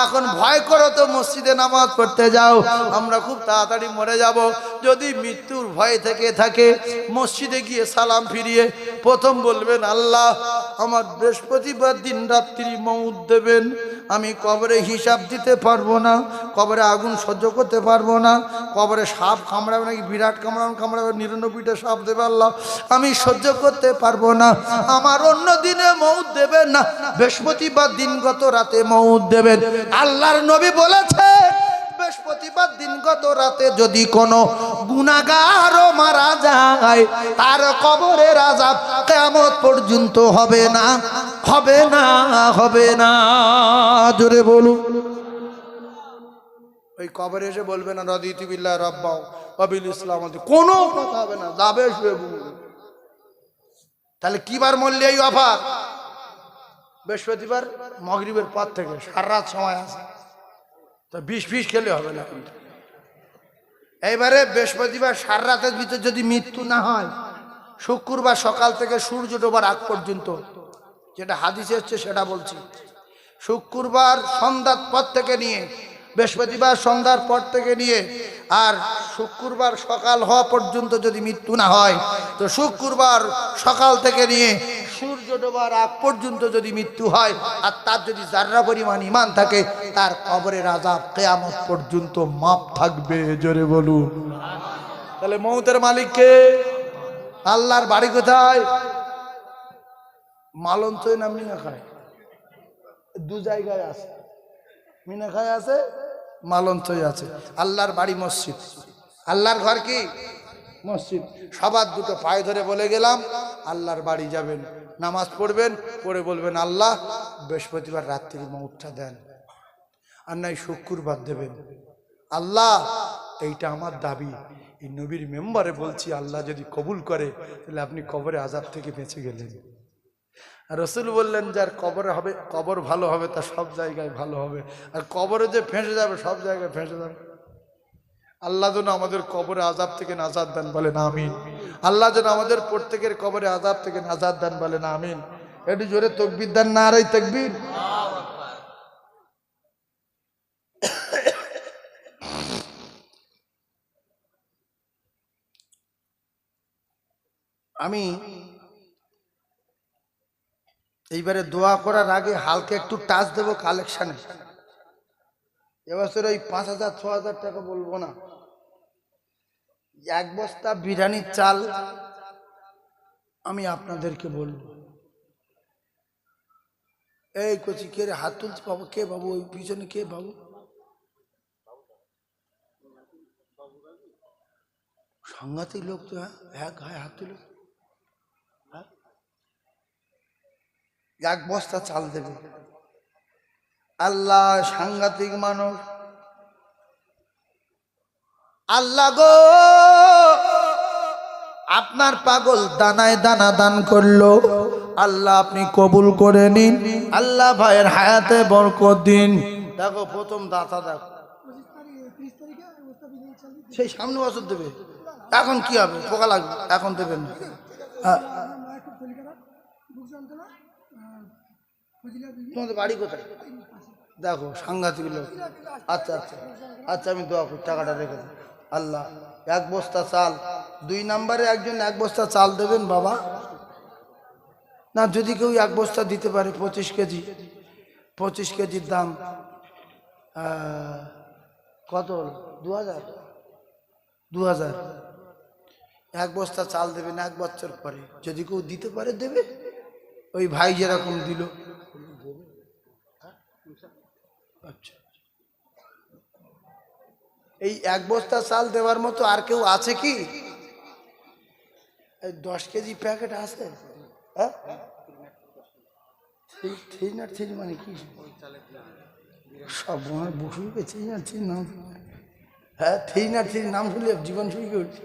এখন ভয় করো তো মসজিদে নামাজ পড়তে যাও, আমরা খুব তাড়াতাড়ি মরে যাব। যদি মৃত্যুর ভয় থেকে থাকে মসজিদে গিয়ে সালাম ফিরিয়ে প্রথম বলবেন আল্লাহ আমার বৃহস্পতিবার দিন রাত্রি মউত দেবেন, আমি কবরে হিসাব দিতে পারবো না, কবরে আগুন সহ্য করতে পারবো না, কবরে সাপ কামড়াবে নাকি বিরাট কামড়াবে 99টা সাপ দেবে আল্লাহ, আমি সহ্য করতে পারবো না, আমার অন্য দিনে মউত দেবেন না, বৃহস্পতিবার দিনগত রাতে মউত দেবেন। আল্লাহর নবী বলেছে বৃহস্পতিবার দিনগত রাতে যদি কোনো গুনাহগারও মারা যায় তার কবরের আযাব কিয়ামত পর্যন্ত হবে না, হবে না, হবে না। জোরে বলুন। ওই কবরে এসে বলবে না রাদিতু বিল্লাহি রাব্বা ওয়া বিল ইসলাম, কোনো কথা হবে না, যাবে শুয়ে বলবে। তাহলে কিবার মরলে এই অফার? বৃহস্পতিবার মাগরিবের পর থেকে সারা রাত সময় আছে, তো 20 খেলে হবে না। কিন্তু এইবারে বৃহস্পতিবার সারা রাতের ভিতর যদি মৃত্যু না হয়, শুক্রবার সকাল থেকে সূর্য ডোবার আগ পর্যন্ত, যেটা হাদিসে হচ্ছে সেটা বলছি, শুক্রবার সন্ধ্যার পর থেকে নিয়ে বৃহস্পতিবার সন্ধ্যার পর থেকে নিয়ে আর শুক্রবার সকাল হওয়া পর্যন্ত যদি মৃত্যু না হয়, তো শুক্রবার সকাল থেকে নিয়ে সূর্য ডোবার আগ পর্যন্ত যদি মৃত্যু হয় আর তার যদি যাররা পরিমাণ ঈমান থাকে তার কবরের আযাব কিয়ামত পর্যন্ত মাপ থাকবে। জোরে বলুন। তাহলে মউতের মালিক কে? আল্লাহর বাড়ি কোথায়? মালঞ্চই না মিনাখায়? 2 জায়গায় আছে, মিনাখায় আছে, মালঞ্চই আছে। আল্লাহর বাড়ি মসজিদ, আল্লাহর ঘর কি মসজিদ। সবার দুটো পায়ে ধরে বলে গেলাম আল্লাহর বাড়ি যাবেন, নামাজ পড়বেন, পড়ে বলবেন আল্লাহ বৃহস্পতিবার রাত্রি মউতটা দেন, আর নাই শুক্রবার দেবেন। আল্লাহ এইটা আমার দাবি, এই নবীর মেম্বারে বলছি, আল্লাহ যদি কবুল করে তাহলে আপনি কবরে আযাব থেকে বেঁচে গেলেন। আর রাসূল বললেন যার কবরে হবে, কবর ভালো হবে তা সব জায়গায় ভালো হবে, আর কবরে যে ফেঁসে যাবে সব জায়গায় ফেঁসে যাবে। আল্লাহ যেন আমাদের কবরে আযাব থেকে নাজাত দেন, বলেন আমিন। আল্লাহ যেন আমাদের প্রত্যেকের কবরে আযাব থেকে নাজাত দেন, বলেন আমিন। একটু জোরে তাকবীর দেন, নারে তাকবীর। আমি এইবারে দোয়া করার আগে হালকা একটু টাচ দেবো কালেকশনে। এবছর ওই 5,000 6,000 টাকা বলবো না, 1 বস্তা বিরিয়ানির চাল আমি আপনাদেরকে বলবো। এই কচি কে রে হাত তুলছে বাবু? কে বাবু? ওই পিছনে কে বাবু? সাংঘাতিক লোক তো। হ্যাঁ, এক গায়ে হাত তুলে এক বস্তা চাল দেবে। আল্লাহ, সাংঘাতিক মানুষ। আল্লাহ গো, আপনার পাগল দানায় দানা দান করলো, আল্লাহ আপনি কবুল করে নিন। আল্লাহ ভাইয়ের হায়াতে বরকত দিন। দেখো প্রথম দাতা, দেখো সেই সামনে বছর দেবে। এখন কি হবে? পোকা লাগবে, এখন দেবেন না। তোমাদের বাড়ি কোথায়? দেখো সাংঘাতিক লোক। আচ্ছা আচ্ছা আচ্ছা, আমি দোয়া করি, টাকাটা রেখে দেব। আল্লাহ, এক বস্তা চাল, 2 নম্বরে একজন এক বস্তা চাল দেবেন বাবা। না, যদি কেউ এক বস্তা দিতে পারে, 25 কেজি, 25 কেজির দাম কত হলো? 2000। 2000 এক বস্তা চাল দেবেন 1 বছর পরে। যদি কেউ দিতে পারে দেবে, ওই ভাই যেরকম দিল। আচ্ছা, এই 1 বস্তা চাল দেওয়ার মতো আর কেউ আছে কি? 10 কেজি প্যাকেট আছে? হ্যাঁ, 3 মানে কি? সব বসুকে 3 নাম। হ্যাঁ, 3 নাম শুনলে জীবন শুরু করছি।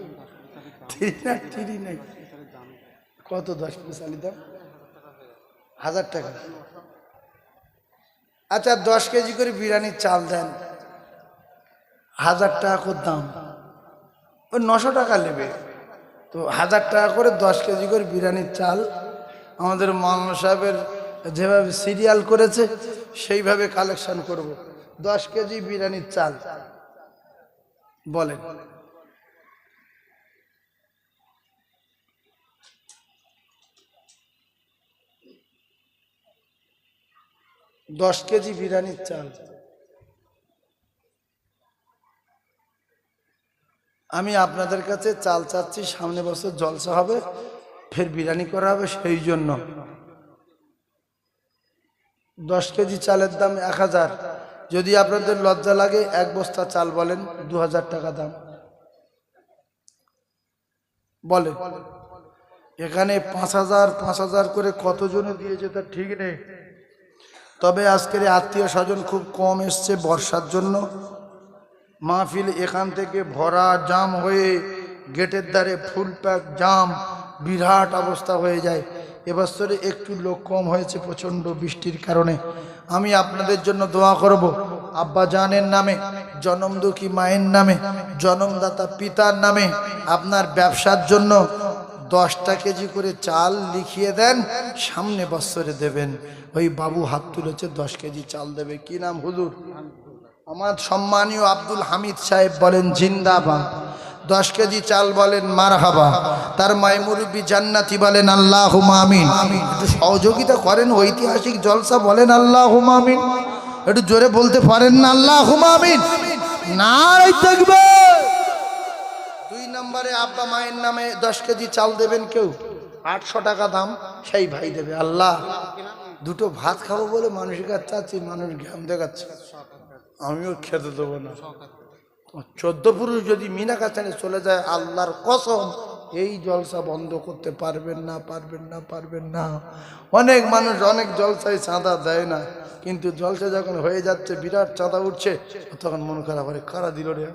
3 নাই। কত 10 কিলো চালের দাম? 1000 টাকা। আচ্ছা, 10 কেজি করে বিরিয়ানির চাল দেন, 1000 টাকা করে দাম, ওই 900 টাকা নেবে। তো 1000 টাকা করে 10 কেজি করে বিরিয়ানির চাল। আমাদের মাওলানা সাহেবের যেভাবে সিরিয়াল করেছে সেইভাবে কালেকশন করব। 10 কেজি বিরিয়ানির চাল বলেন। 10 কেজি বিরিয়ানির চাল। আমি আপনাদের কাছে চাল চাচ্ছি, সামনে বছর জলসা হবে, ফের বিরিয়ানি করা হবে, সেই জন্য 10 কেজি চালের দাম 1000। যদি আপনাদের লজ্জা লাগে, 1 বস্তা চাল বলেন, 2000 টাকা দাম বলে। এখানে 5000 করে কতজনে দিয়েছে তার ঠিক নেই। তবে আজকের আত্মীয় স্বজন খুব কম এসছে বর্ষার জন্য। মাহফিল এখান থেকে ভরা জাম হয়ে গেটের ধারে ফুল প্যাক জাম, বিরাট অবস্থা হয়ে যায়। এবছরে একটু লোক কম হয়েছে প্রচণ্ড বৃষ্টির কারণে। আমি আপনাদের জন্য দোয়া করব, আব্বা জানের নামে, জনম দুঃখী মায়ের নামে, জনমদাতা পিতার নামে, আপনার ব্যবসার জন্য 10টা কেজি করে চাল লিখিয়ে দেন, সামনে বছরে দেবেন। ওই বাবু হাত তুলেছে, 10 কেজি চাল দেবে। কি নাম হুজুর? আমার সম্মানীয় আব্দুল হামিদ সাহেব বলেন জিন্দাবাদ। 10 কেজি চাল বলেন মারহাবা। তার মাই মুরব্বি জান্নাতি বলেন আল্লাহুম্মা আমিন। একটু সহযোগিতা করেন, ঐতিহাসিক জলসা বলেন আল্লাহুম্মা আমিন। একটু জোরে বলতে পারেন না আল্লাহুম্মা আমিন? নারে তাকবীর। 2 নম্বরে আব্বা মায়ের নামে 10 কেজি চাল দেবেন কেউ, 800 টাকা দাম, সেই ভাই দেবে। আল্লাহ, দুটো ভাত খাবো বলে মানুষের কাছে চাচ্ছি, মানুষ জ্ঞান দেখাচ্ছে, আমিও খেতে দেবো না। 14 পুরুষ যদি মিনাকা ছেড়ে চলে যায়, আল্লাহর কসম এই জলসা বন্ধ করতে পারবেন না, পারবেন না, পারবেন না। অনেক মানুষ অনেক জলসায় চাঁদা দেয় না, কিন্তু জলসা যখন হয়ে যাচ্ছে, বিরাট চাঁদা উঠছে, তখন মন খারাপ হয়, কারা দিল রে,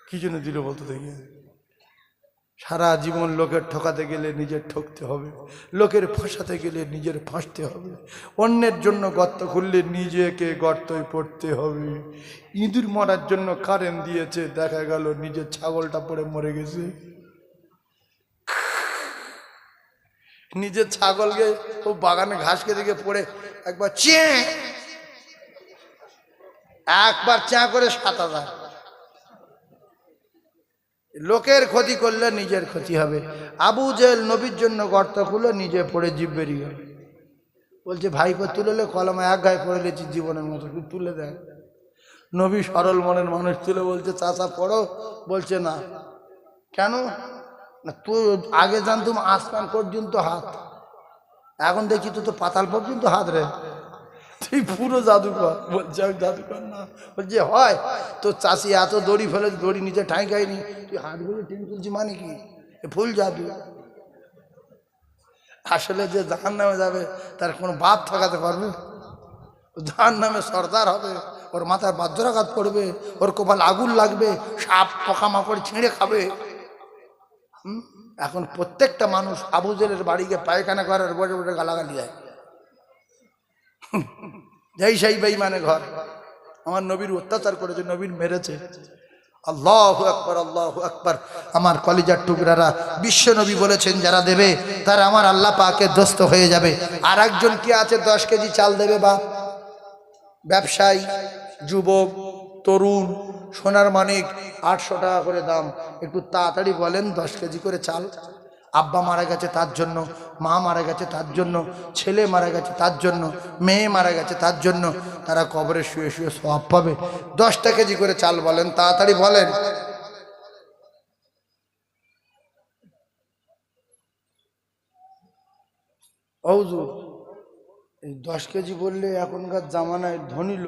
কি জন্য দিল বলতে দেখি। সারা জীবন লোকের ঠকাতে গেলে নিজের ঠকতে হবে, লোকের ফাঁসাতে গেলে নিজের ফাঁসতে হবে, অন্যের জন্য গর্ত খুললে নিজেকে গর্তই পড়তে হবে। ইঁদুর মারার জন্য কারেন্ট দিয়েছে, দেখা গেল নিজের ছাগলটা পড়ে মরে গেছে। নিজের ছাগলকে ও বাগানে ঘাস খেতে গিয়ে পড়ে একবার চা করে 7000। লোকের ক্ষতি করলে নিজের ক্ষতি হবে। আবু জেহেল নবীর জন্য গর্ত খুলে নিজে পড়ে জীব বেরিয়ে গেল। বলছে ভাইপো তুলে কলমে এক গায়ে পড়ে লেছি জীবনের মতো, তুলে দেয়। নবী সরল মনের মানুষ, তুলে বলছে চাচা পড়ো। বলছে না। কেন না, তুই আগে জানতুম আসমান পর্যন্ত হাত, এখন দেখি তো পাতাল পর্যন্ত হাত রে। তুই পুরো জাদুকর। বলছে আমি জাদুকর না। বলছে হয় তো চাষি এত দড়ি ফেলে, দড়ি নিচে ঠাঁই খায়নি, তুই হাতগুলো টেনে তুলছি মানে কি? ফুল জাদু। আসলে যে জাহান্নামে যাবে তার কোনো বাপ ঠকাতে পারবে? জাহান্নামে সর্দার হবে, ওর মাথায় বজ্রাঘাত পড়বে, ওর কপাল আগুন লাগবে, সাপ পোকামাকড় ছিঁড়ে খাবে। এখন প্রত্যেকটা মানুষ আবু জেলের বাড়ি গিয়ে পায়খানা করার বসে বসে গালাগালি দেয়, যেই সেই বেঈমানের ঘর। আমার নবীর অত্যাচার করেছে, নবীর মেরেছে। আল্লাহু আকবার, আল্লাহু আকবার। আমার কলিজার টুকরারা, বিশ্ব নবী বলেছেন যারা দেবে তারা আমার আল্লাহ পাকের দোস্ত হয়ে যাবে। আর একজন কি আছে 10 কেজি চাল দেবে? বা ব্যবসায়ী, যুবক, তরুণ, সোনার মানিক, 800 টাকা করে দাম। একটু তাড়াতাড়ি বলেন 10 কেজি করে চাল। আব্বা মারা গেছে তার জন্য, মা মারা গেছে তার জন্য, ছেলে মারা গেছে তার জন্য, মেয়ে মারা গেছে তার জন্য, তারা কবরে শুয়ে শুয়ে সওয়াব পাবে। 10টা কেজি করে চাল বলেন, তাড়াতাড়ি বলেন। ও হুজুর, এই 10 কেজি বললে এখনকার জামানায় ধনী লোক